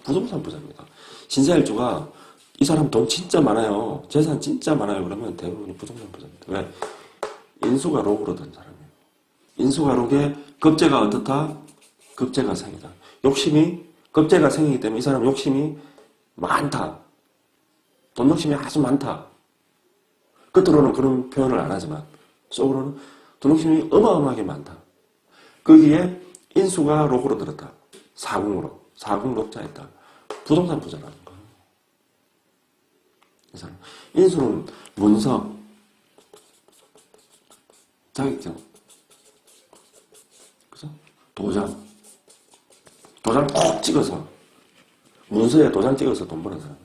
부동산 부자입니다. 신사일주가 이 사람 돈 진짜 많아요. 재산 진짜 많아요. 그러면 대부분이 부동산 부자입니다. 왜? 인수가 록으로 된 사람이에요. 인수가 록에 급제가 어떻다? 급제가 생이다. 욕심이 급제가 생이기 때문에 이 사람 욕심이 많다. 돈 욕심이 아주 많다. 겉으로는 그런 표현을 안 하지만 속으로는 돈 욕심이 어마어마하게 많다. 거기에 인수가 록으로 들었다. 사궁으로. 사궁 록자했다. 부동산 부자라는 거예요. 이 사람. 인수는 문서, 자격증, 그죠? 도장 꼭 찍어서 문서에 도장 찍어서 돈 버는 사람.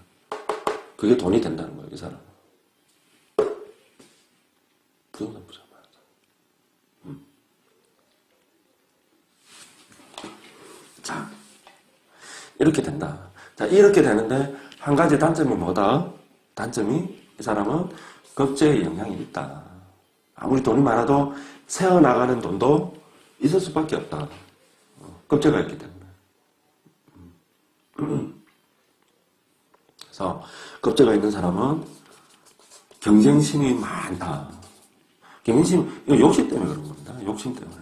그게 돈이 된다는 거예요, 이 사람. 부동산 부자 말이죠. 자, 이렇게 된다. 자, 이렇게 되는데 한 가지 단점이 뭐다? 단점이 이 사람은 급제의 영향이 있다. 아무리 돈이 많아도 새어나가는 돈도 있을 수밖에 없다. 급제가 있기 때문에. 그래서 급제가 있는 사람은 경쟁심이 많다. 경쟁심, 이거 욕심 때문에 그런 겁니다. 욕심 때문에.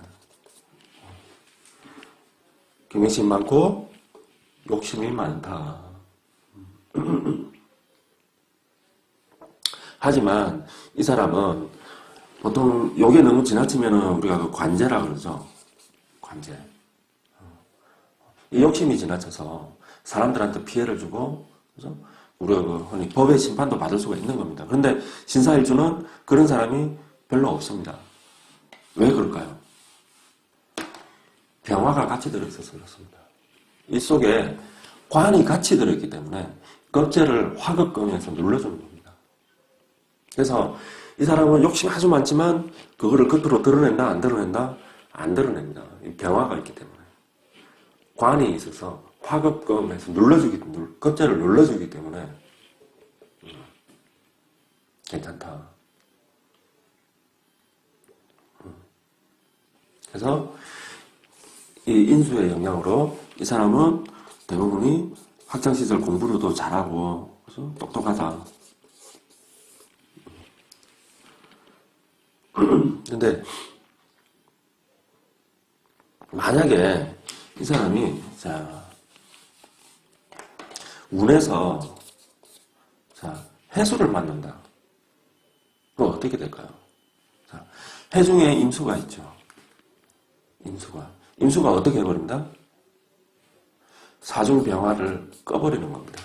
경쟁심 많고 욕심이 많다. 하지만 이 사람은 보통 요게 너무 지나치면 우리가 그 관제라 그러죠. 관제. 이 욕심이 지나쳐서 사람들한테 피해를 주고, 그죠? 우리가 그 흔히 법의 심판도 받을 수가 있는 겁니다. 그런데 신사일주는 그런 사람이 별로 없습니다. 왜 그럴까요? 병화가 같이 들어있어서 그렇습니다. 이 속에 관이 같이 들어있기 때문에 급제를 화급금에서 눌러주는 겁니다. 그래서 이 사람은 욕심이 아주 많지만 그거를 겉으로 드러낸다, 안 드러낸다? 안 드러냅니다. 이 병화가 있기 때문에. 관이 있어서 화급금에서 급제를 눌러주기 때문에 괜찮다. 그래서 이 인수의 영향으로 이 사람은 대부분이 학창시절 공부로도 잘하고 그래서 똑똑하다. 근데 만약에 이 사람이 자 운에서 자 해수를 만난다. 그럼 어떻게 될까요? 자, 해중에 임수가 있죠. 임수가 어떻게 해버린다? 사중병화를 꺼버리는 겁니다.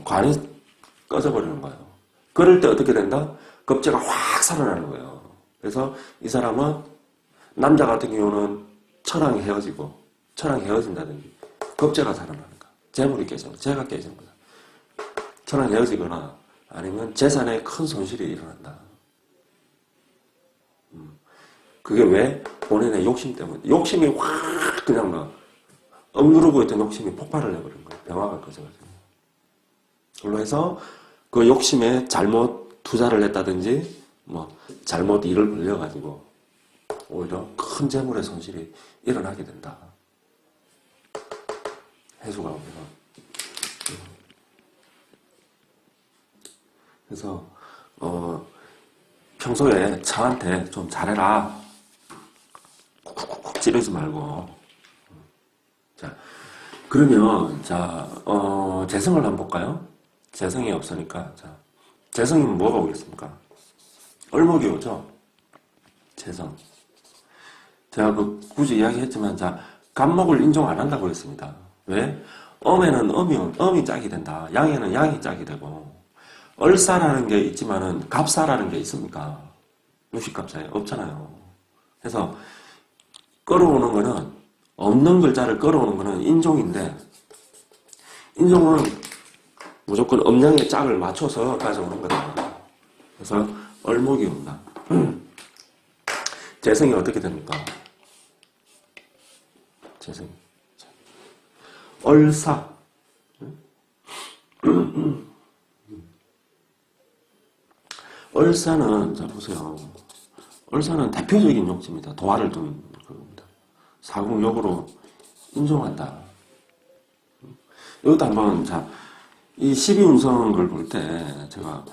관이 꺼져버리는 거예요. 그럴 때 어떻게 된다? 급제가 확 살아나는 거예요. 그래서 이 사람은 남자 같은 경우는 처랑이 헤어진다든지 급제가 살아나는 거야. 재물이 깨지는 거야. 재가 깨지는 거야. 처랑이 헤어지거나 아니면 재산에 큰 손실이 일어난다. 그게 왜? 본인의 욕심 때문에. 욕심이 확 그냥 막 억누르고 있던 욕심이 폭발을 해버린 거예요. 병화가 꺼져가지고. 그걸로 해서 그 욕심에 잘못 투자를 했다든지 뭐 잘못 일을 벌려가지고 오히려 큰 재물의 손실이 일어나게 된다. 해수가 오면. 그래서 평소에 저한테 좀 잘해라. 쿡쿡쿡 찌르지 말고. 자, 그러면 자 재성을 한번 볼까요? 재성이 없으니까, 자, 재성이면 뭐가 오겠습니까? 을목이 오죠? 재성. 제가 굳이 이야기했지만, 자, 간목을 인정 안 한다고 했습니다. 왜? 음에는 음이 짝이 된다. 양에는 양이 짝이 되고, 을사라는 게 있지만은 갑사라는 게 있습니까? 무식갑사에 없잖아요. 그래서 끌어오는 거는, 없는 글자를 끌어오는 거는 인종인데, 인종은 무조건 음양의 짝을 맞춰서 가져오는 거다. 그래서 을목이 온다. 재성이 어떻게 됩니까? 재성이. 을사. 을사는, 자, 보세요. 을사는 대표적인 욕지입니다. 도화를 둔 겁니다. 사국욕으로 인종한다. 이것도 한번, 자, 이 12운성을 볼 때, 제가,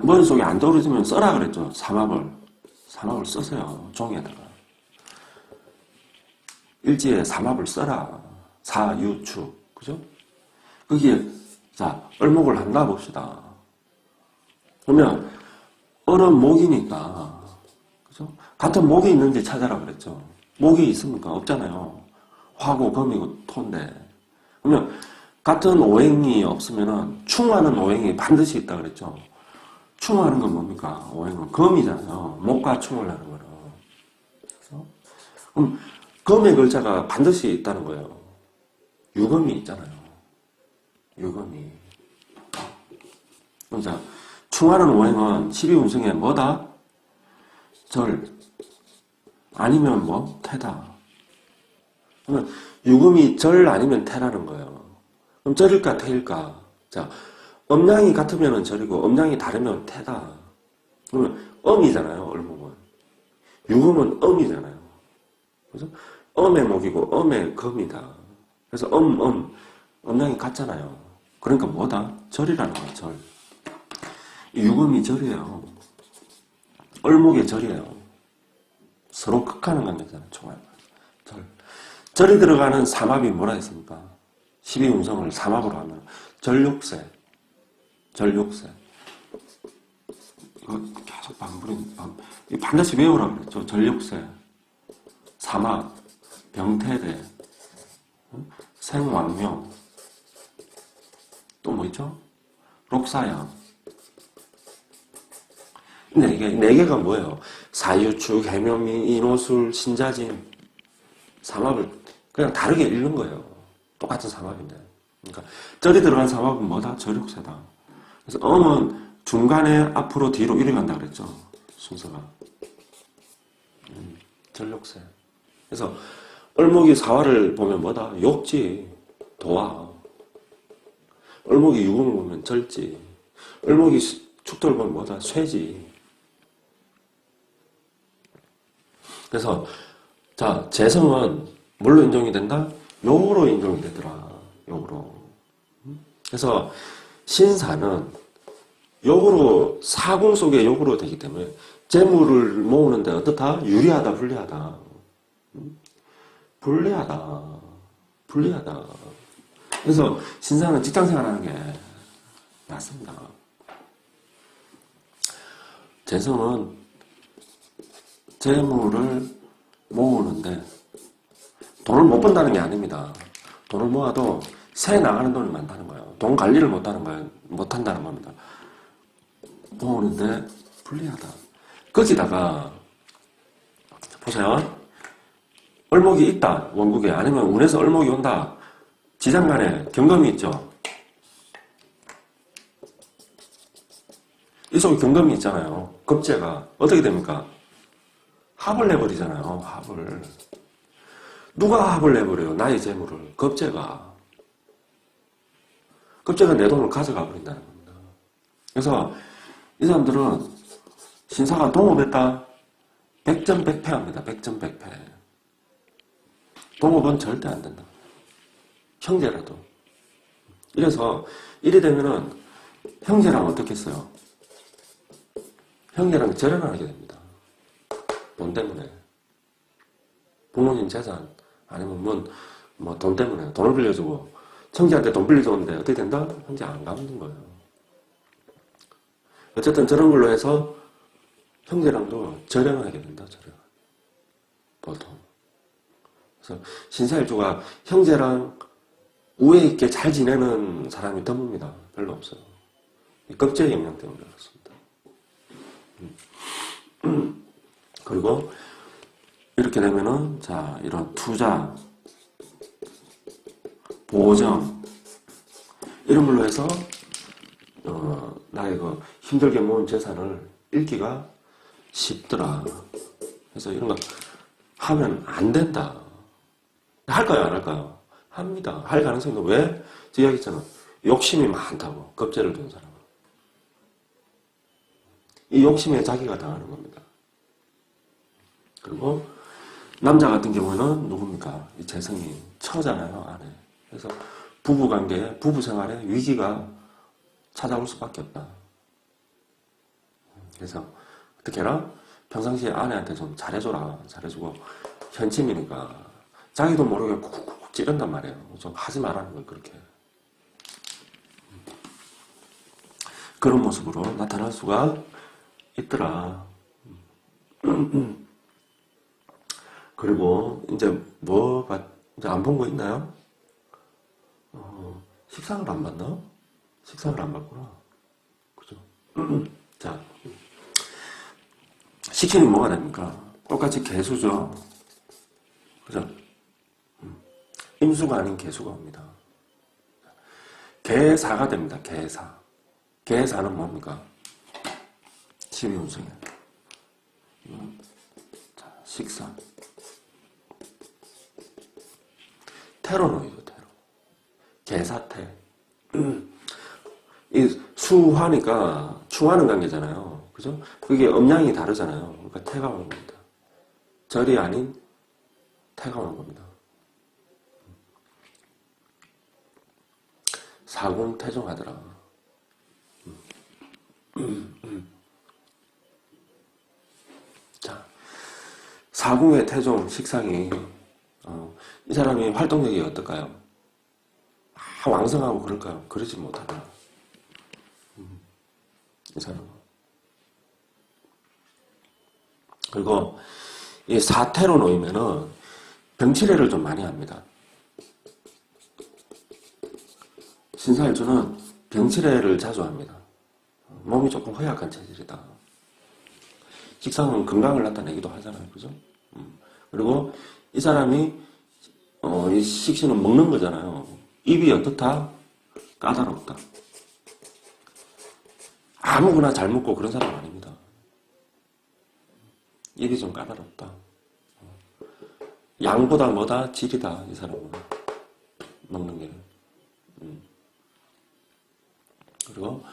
머릿속에 안 떠오르지면 써라 그랬죠. 삼합을 쓰세요. 종이에다가. 일지에 삼합을 써라. 사유추. 그죠? 거기에, 자, 을목을 한다 봅시다. 그러면, 을은 목이니까, 그죠? 같은 목이 있는지 찾아라 그랬죠. 목이 있습니까? 없잖아요. 화고, 금이고, 토인데. 그러면, 같은 오행이 없으면은, 충하는 오행이 반드시 있다 그랬죠. 충하는 건 뭡니까? 오행은 금이잖아요. 목과 충을 하는 거는. 그래서, 그럼, 금의 글자가 반드시 있다는 거예요. 유금이 있잖아요. 유금이. 자, 충하는 오행은 12운성에 뭐다? 절. 아니면 뭐? 태다. 그러면 유금이 절 아니면 태라는 거예요. 그럼 절일까 태일까? 자, 음양이 같으면 절이고 음양이 다르면 태다. 그러면 음이잖아요. 을목은. 유금은 음이잖아요. 그죠? 음의 목이고 음의 금이다. 그래서 음양이 같잖아요. 그러니까 뭐다? 절이라는 거야. 절. 유금이 절이에요. 을목의 절이에요. 서로 극하는 관계잖아요. 총알. 절. 절이 들어가는 삼합이 뭐라 했습니까? 12운성을 삼합으로 하면 절육세. 절육세. 이거 계속 반드시 외우라고 그랬죠. 절육세. 삼합. 병태대. 생왕명. 또 뭐 있죠? 록사양. 근데 이게 네 개가 뭐예요? 사유축, 해묘미, 인호술, 신자진. 삼합을 그냥 다르게 읽는 거예요. 똑같은 삼합인데. 그러니까 절이 들어간 삼합은 뭐다? 절육세다. 그래서 음은 중간에 앞으로 뒤로 이래 간다 그랬죠. 순서가. 절육세. 그래서 을목이 사화를 보면 뭐다? 욕지, 도화. 을목이 유금을 보면 절지. 을목이 축토를 보면 뭐다? 쇠지. 그래서 자, 재성은 뭘로 인정이 된다? 욕으로 인정이 되더라. 욕으로. 그래서 신사는 욕으로, 사궁 속의 욕으로 되기 때문에 재물을 모으는데 어떻다? 유리하다, 불리하다. 불리하다. 그래서 신사는 직장생활 하는 게 낫습니다. 재성은 재물을 모으는데 돈을 못 번다는 게 아닙니다. 돈을 모아도 새 나가는 돈을 만다는 거예요. 돈 관리를 못한다는 겁니다. 모으는데 불리하다. 거기다가 보세요. 을목이 있다. 원국에. 아니면 운에서 을목이 온다. 지장간에 경금이 있죠. 이 속에 경금이 있잖아요. 급제가 어떻게 됩니까? 합을 내버리잖아요. 합을. 누가 합을 내버려요? 나의 재물을. 급제가 내 돈을 가져가 버린다는 겁니다. 그래서 이 사람들은 신사가 동업했다. 백전백패합니다. 백전백패. 동업은 절대 안 된다. 형제라도. 이래서 이래 되면은 형제랑 어떻게 했어요? 형제랑 절연을 하게 됩니다. 돈 때문에. 부모님 재산, 아니면 뭐 돈 때문에 돈을 빌려주고, 형제한테 돈 빌려줬는데 어떻게 된다? 형제 안 갚는 거예요. 어쨌든 저런 걸로 해서 형제랑도 절연하게 된다. 절연. 보통. 그래서 신사일주가 형제랑 우애 있게 잘 지내는 사람이 드뭅니다. 별로 없어요. 이 겁제의 영향 때문에 그렇습니다. 그리고 이렇게 되면은 자 이런 투자, 보정 이런 걸로 해서 나의 그 힘들게 모은 재산을 잃기가 쉽더라. 그래서 이런 거 하면 안 된다. 할까요, 안 할까요? 합니다. 할 가능성도 왜? 저 이야기했잖아. 욕심이 많다고. 겁제를 둔 사람은. 이 욕심에 자기가 당하는 겁니다. 그리고 남자 같은 경우는 누굽니까? 이 재성이 처잖아요, 아내. 그래서 부부관계, 부부생활에 위기가 찾아올 수밖에 없다. 그래서 어떻게 해라? 평상시에 아내한테 좀 잘해줘라. 잘해주고 현침이니까 자기도 모르게 쿡쿡쿡 찌른단 말이에요. 좀 하지 말라는 걸 그렇게. 그런 모습으로 나타날 수가 있더라. 그리고 이제 이제 안 본 거 있나요? 식상을 안 봤나? 식상을 안 봤구나. 그죠? 자, 식신이 뭐가 됩니까? 똑같이 개수죠. 그죠? 임수가 아닌 개수가 옵니다. 개사가 됩니다. 개사. 개사는 뭡니까? 12운성에. 자, 식사. 태로노이죠, 태로. 개사태. 이 수화니까 추하는 관계잖아요. 그죠? 그게 음양이 다르잖아요. 그러니까 태가 온 겁니다. 절이 아닌 태가 온 겁니다. 사공태종하더라. 자, 사공의 태종 식상이 이 사람이 활동력이 어떨까요? 왕성하고 그럴까요? 그러지 못하더라. 이 사람은. 그리고 이 사태로 놓이면은 병치레를 좀 많이 합니다. 신사일주는 병치레를 자주 합니다. 몸이 조금 허약한 체질이다. 식상은 건강을 나타내기도 하잖아요. 그죠? 그리고 이 사람이 이 식신은 먹는 거잖아요. 입이 어떻다? 까다롭다. 아무거나 잘 먹고 그런 사람 아닙니다. 입이 좀 까다롭다. 양보다 뭐다? 질이다. 이 사람은. 먹는 게. 그리고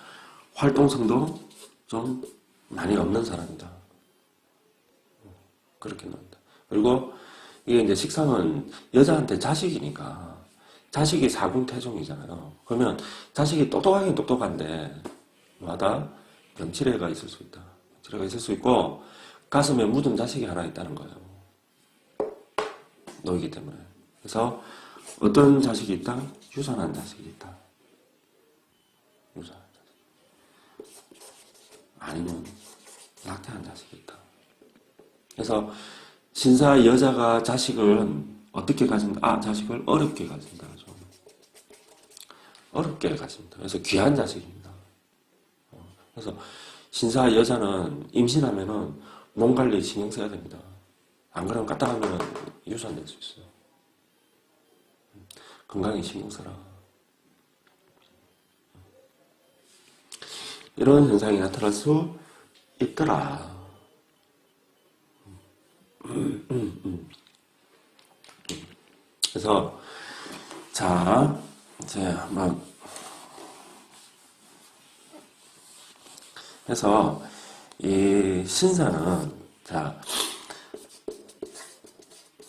활동성도 좀 많이 없는 사람이다. 그렇게 나온다. 그리고 이게 이제 식상은 여자한테 자식이니까 자식이 사궁태종이잖아요. 그러면 자식이 똑똑하긴 똑똑한데 뭐하다? 병치레가 있을 수 있다. 병치레가 있을 수 있고 가슴에 묻은 자식이 하나 있다는 거예요. 너이기 때문에. 그래서 어떤 자식이 있다? 유산한 자식이 있다. 유산한 자식. 아니면 낙태한 자식이 있다. 그래서 신사 여자가 자식을 어떻게 가진다? 자식을 어렵게 가진다. 좀. 어렵게 가진다. 그래서 귀한 자식입니다. 그래서 신사 여자는 임신하면은 몸 관리 신경 써야 됩니다. 안 그러면 까딱하면 유산될 수 있어요. 건강에 신경 써라. 이런 현상이 나타날 수 있더라. 그래서 자 이제 한번 해서 이 신사는 자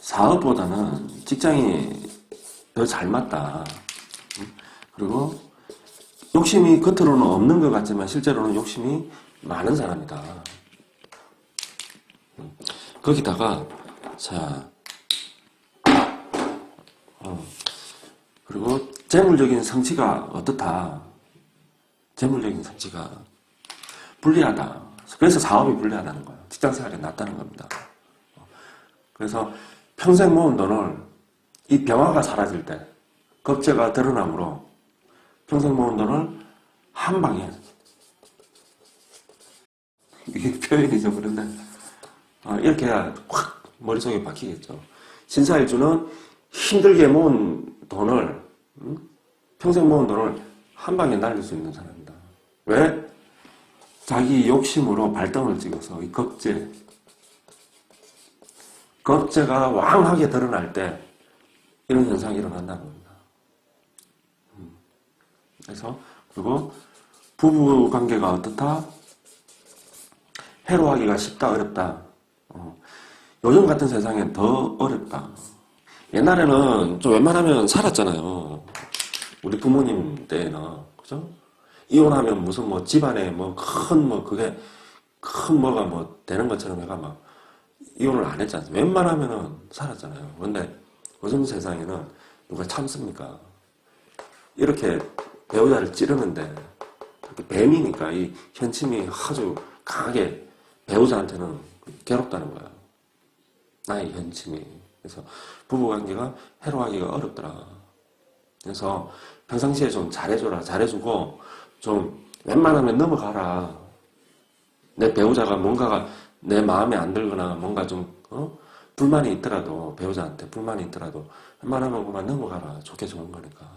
사업보다는 직장이 더 잘 맞다. 그리고 욕심이 겉으로는 없는 것 같지만 실제로는 욕심이 많은 사람이다. 거기다가 자 그리고 재물적인 성취가 어떻다. 재물적인 성취가 불리하다. 그래서 사업이 불리하다는 거예요. 직장생활이 낫다는 겁니다. 그래서 평생 모은 돈을 이 병화가 사라질 때, 겁재가 드러나므로 평생 모은 돈을 한 방에, 이게 표현이 좀 그런데, 이렇게 해야 확 머릿속에 박히겠죠. 신사일주는 힘들게 모은 돈을, 평생 모은 돈을 한 방에 날릴 수 있는 사람입니다. 왜? 자기 욕심으로 발등을 찍어서 이 겁재가 왕하게 드러날 때 이런 현상이 일어난다는 겁니다. 그래서 그리고 부부 관계가 어떻다? 해로하기가 쉽다 어렵다. 요즘 같은 세상엔 더 어렵다. 옛날에는 좀 웬만하면 살았잖아요. 우리 부모님 때는 그죠? 이혼하면 무슨 뭐 집안에 뭐 그게 큰 뭐가 뭐 되는 것처럼 해가 막 이혼을 안 했잖아요. 웬만하면은 살았잖아요. 그런데 요즘 세상에는 누가 참습니까? 이렇게 배우자를 찌르는데 뱀이니까 이 현침이 아주 강하게 배우자한테는 괴롭다는 거야. 나의 현침이. 그래서 부부관계가 해로하기가 어렵더라. 그래서 평상시에 좀 잘해줘라. 잘해주고 좀 웬만하면 넘어가라. 내 배우자가 뭔가가 내 마음에 안 들거나 뭔가 좀 불만이 있더라도 배우자한테 불만이 있더라도 웬만하면 그만 넘어가라. 좋게 좋은 거니까.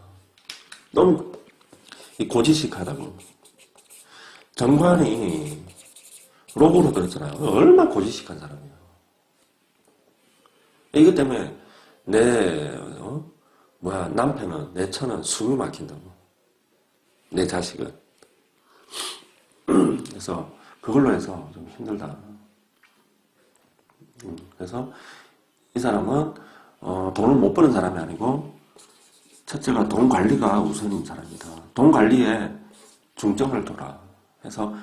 너무 고지식하다고. 정관이 로고로 들었잖아요. 얼마나 고지식한 사람이에요. 이것 때문에 내 남편은 내 처는 숨이 막힌다고. 내 자식은. 그래서 그걸로 해서 좀 힘들다. 그래서 이 사람은 돈을 못 버는 사람이 아니고 첫째가 돈 관리가 우선인 사람이다. 돈 관리에 중점을 둬라. 해서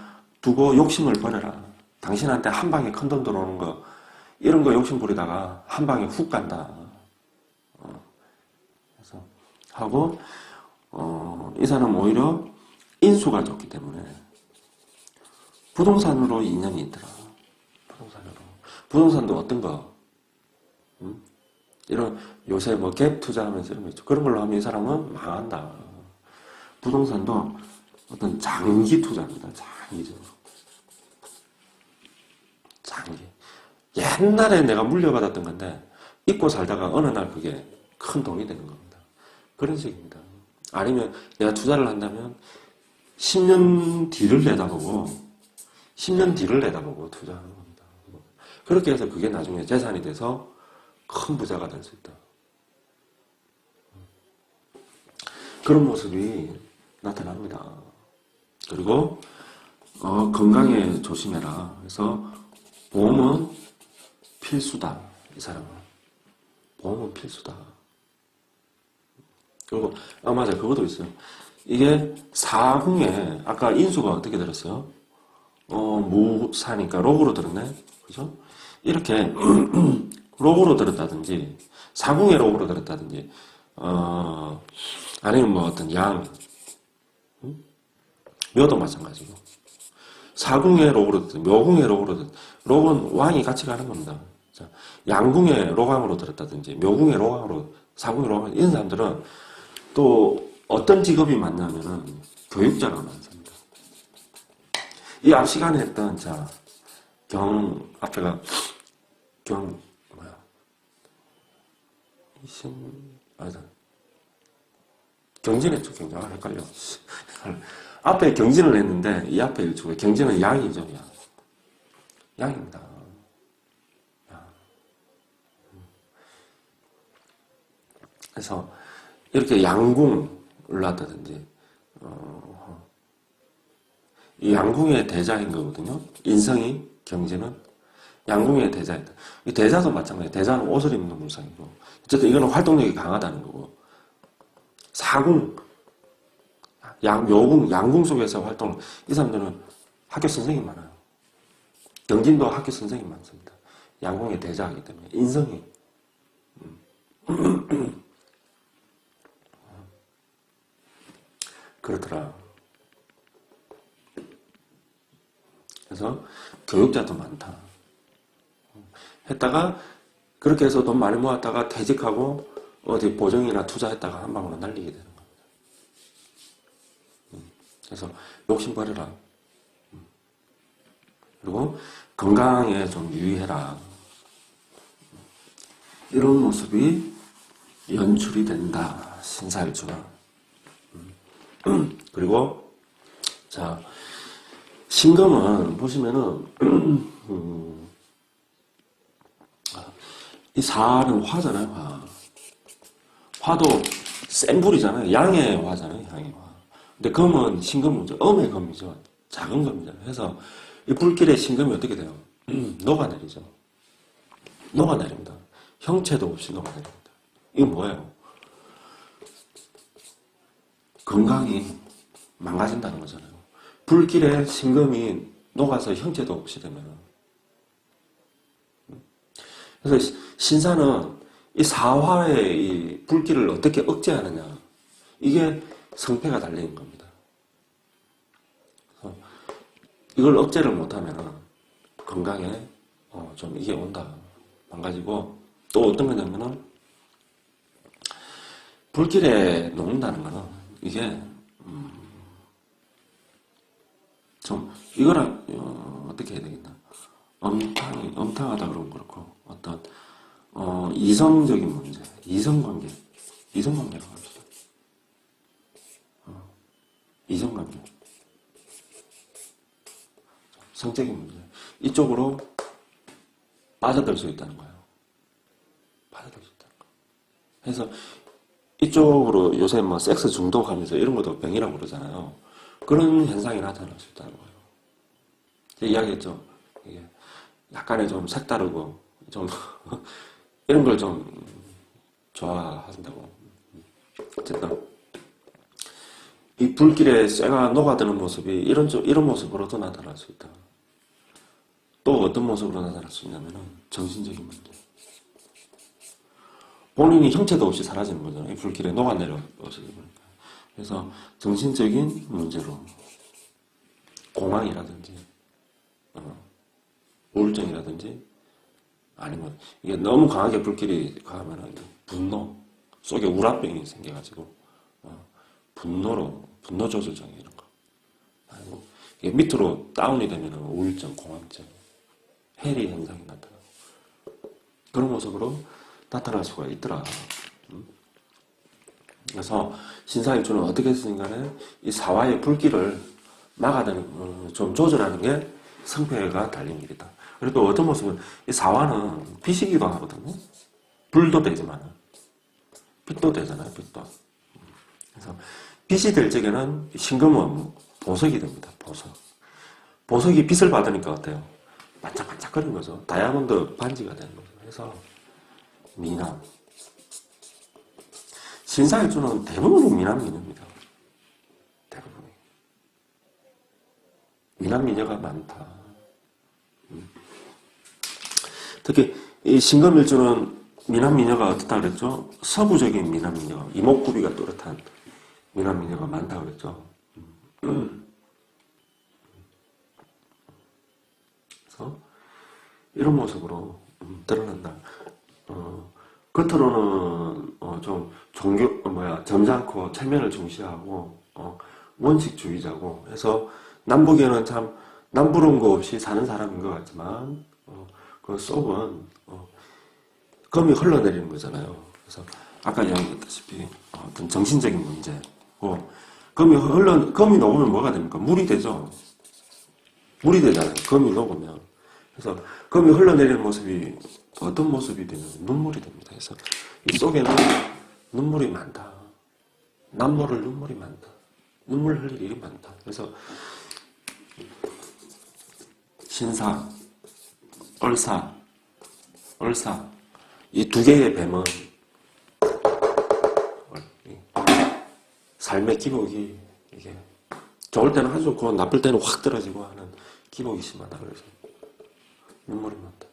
두고 욕심을 버려라. 당신한테 한 방에 큰 돈 들어오는 거 이런 거 욕심 부리다가 한 방에 훅 간다. 그래서 하고 이 사람은 오히려 인수가 좋기 때문에 부동산으로 인연이 있더라. 부동산도 어떤 거? 이런 요새 뭐 갭 투자하면서 이런 거 있죠. 그런 걸로 하면 이 사람은 망한다. 부동산도 어떤 장기 투자입니다. 장기적으로. 장기. 옛날에 내가 물려받았던 건데 잊고 살다가 어느 날 그게 큰 돈이 되는 겁니다. 그런 식입니다. 아니면 내가 투자를 한다면 10년 뒤를 내다보고 투자하는 겁니다. 그렇게 해서 그게 나중에 재산이 돼서 큰 부자가 될 수 있다. 그런 모습이 나타납니다. 그리고 건강에 조심해라. 그래서 보험은 필수다. 이 사람은. 보험은 필수다. 그리고 맞아요. 그것도 있어요. 이게 사궁에 아까 인수가 어떻게 들었어요? 무사니까 록으로 들었네. 그죠? 이렇게 록으로 들었다든지 사궁의 록으로 들었다든지 아니면 뭐 어떤 양 묘도 마찬가지고 사궁의 록으로 들었든 묘궁의 록으로 들었든 록은 왕이 같이 가는 겁니다. 자, 양궁의 록왕으로 들었다든지 묘궁의 록왕으로 사궁의 록왕 이런 사람들은 또 어떤 직업이 많냐면은 교육자가 많습니다. 이 앞 시간에 했던 앞에가 경진했죠. 경진. 헷갈려. 앞에 경진을 했는데 이 앞에 일주고 경진은 양이죠. 양. 양입니다. 양. 그래서 이렇게 양궁을 놨다든지 이 양궁의 대자인 거거든요. 인성이 경진은 양궁의 대자이다. 이 대자도 마찬가지예요. 대자는 옷을 입는 물상이고 어쨌든 이거는 활동력이 강하다는 거고 사궁 묘궁, 양궁 속에서 활동, 이 사람들은 학교 선생님 많아요. 경진도 학교 선생님 많습니다. 양궁의 대자이기 때문에, 인성이. 그렇더라. 그래서 교육자도 많다. 했다가 그렇게 해서 돈 많이 모았다가 퇴직하고 어디 보정이나 투자했다가 한 방으로 날리게 되는 겁니다. 그래서 욕심 버려라. 그리고 건강에 좀 유의해라. 이런 모습이 연출이 된다. 신사일주는. 그리고 자 신금은 보시면은 이 사는 화잖아요. 화. 화도 센 불이잖아요. 양의 화잖아요. 양의 화. 근데 금은 신금은 음의 금이죠. 작은 금이잖아요. 그래서 이 불길에 신금이 어떻게 돼요? 녹아내리죠. 녹아내립니다. 형체도 없이 녹아내립니다. 이건 뭐예요? 건강이 망가진다는 거잖아요. 불길에 신금이 녹아서 형체도 없이 되면. 그래서 신사는 이 사화의 이 불길을 어떻게 억제하느냐. 이게 성패가 달린 겁니다. 그래서 이걸 억제를 못하면 건강에 좀 이게 온다. 망가지고 또 어떤 거냐면은 불길에 녹는다는 거는 이게 좀 이거랑 어떻게 해야 되겠나? 엄탕하다 그러면 그렇고 어떤 이성적인 문제, 이성관계라고 합시다. 이성관계, 성적인 문제 이쪽으로 빠져들 수 있다는 거예요. 빠져들 수 있다는 거. 그래서 이쪽으로 요새 뭐 섹스 중독하면서 이런 것도 병이라고 그러잖아요. 그런 현상이 나타날 수 있다는 거예요. 제가 이야기했죠. 이게 약간의 좀 색다르고 좀 이런 걸 좀 좋아하신다고. 어쨌든 이 불길에 쇠가 녹아드는 모습이 이런 모습으로도 나타날 수 있다. 또 어떤 모습으로 나타날 수 있냐면은 정신적인 문제. 본인이 형체도 없이 사라지는 거잖아요. 이 불길에 녹아내려 버리니까. 그래서 정신적인 문제로 공황이라든지 우울증이라든지 아니면 이게 너무 강하게 불길이 가면 분노 속에 우라병이 생겨가지고 분노 조절증 이런 거. 아니고 이게 밑으로 다운이 되면 우울증, 공황증, 해리 현상이 나타나고 그런 모습으로 나타날 수가 있더라. 그래서 신사일주는 어떻게 했으니 간에 이 사화의 불길을 막아내는, 좀 조절하는 게 성패가 달린 길이다. 그리고 또 어떤 모습은 이 사화는 빛이기도 하거든요. 불도 되지만 빛도 되잖아요. 빛도. 그래서 빛이 될 적에는 신금은 보석이 됩니다. 보석이 빛을 받으니까 어때요? 반짝반짝거리는 거죠. 다이아몬드 반지가 되는 거죠. 그래서 미남. 신사일주는 대부분이 미남미녀입니다. 대부분이. 미남미녀가 많다. 특히 이 신금일주는 미남미녀가 어떻다 그랬죠? 서부적인 미남미녀, 이목구비가 또렷한 미남미녀가 많다고 그랬죠. 그래서 이런 모습으로 드러난다. 겉으로는 좀 점잖고 체면을 중시하고 원칙주의자고 해서 남북에는 참 남부러운 거 없이 사는 사람인 것 같지만 그 속은 금이 흘러내리는 거잖아요. 그래서 아까 이야기했다시피 어떤 정신적인 문제고 금이 녹으면 뭐가 됩니까? 물이 되죠. 물이 되잖아요. 금이 녹으면. 그래서 금이 흘러내리는 모습이 어떤 모습이 되면 눈물이 됩니다. 그래서 이 속에는 눈물이 많다. 남모를 눈물이 많다. 눈물 흘릴 일이 많다. 그래서 신사, 얼사 이 두 개의 뱀은 삶의 기복이 이게 좋을 때는 아주 좋고 나쁠 때는 확 떨어지고 하는 기복이 심하다. 그래서 눈물이 많다.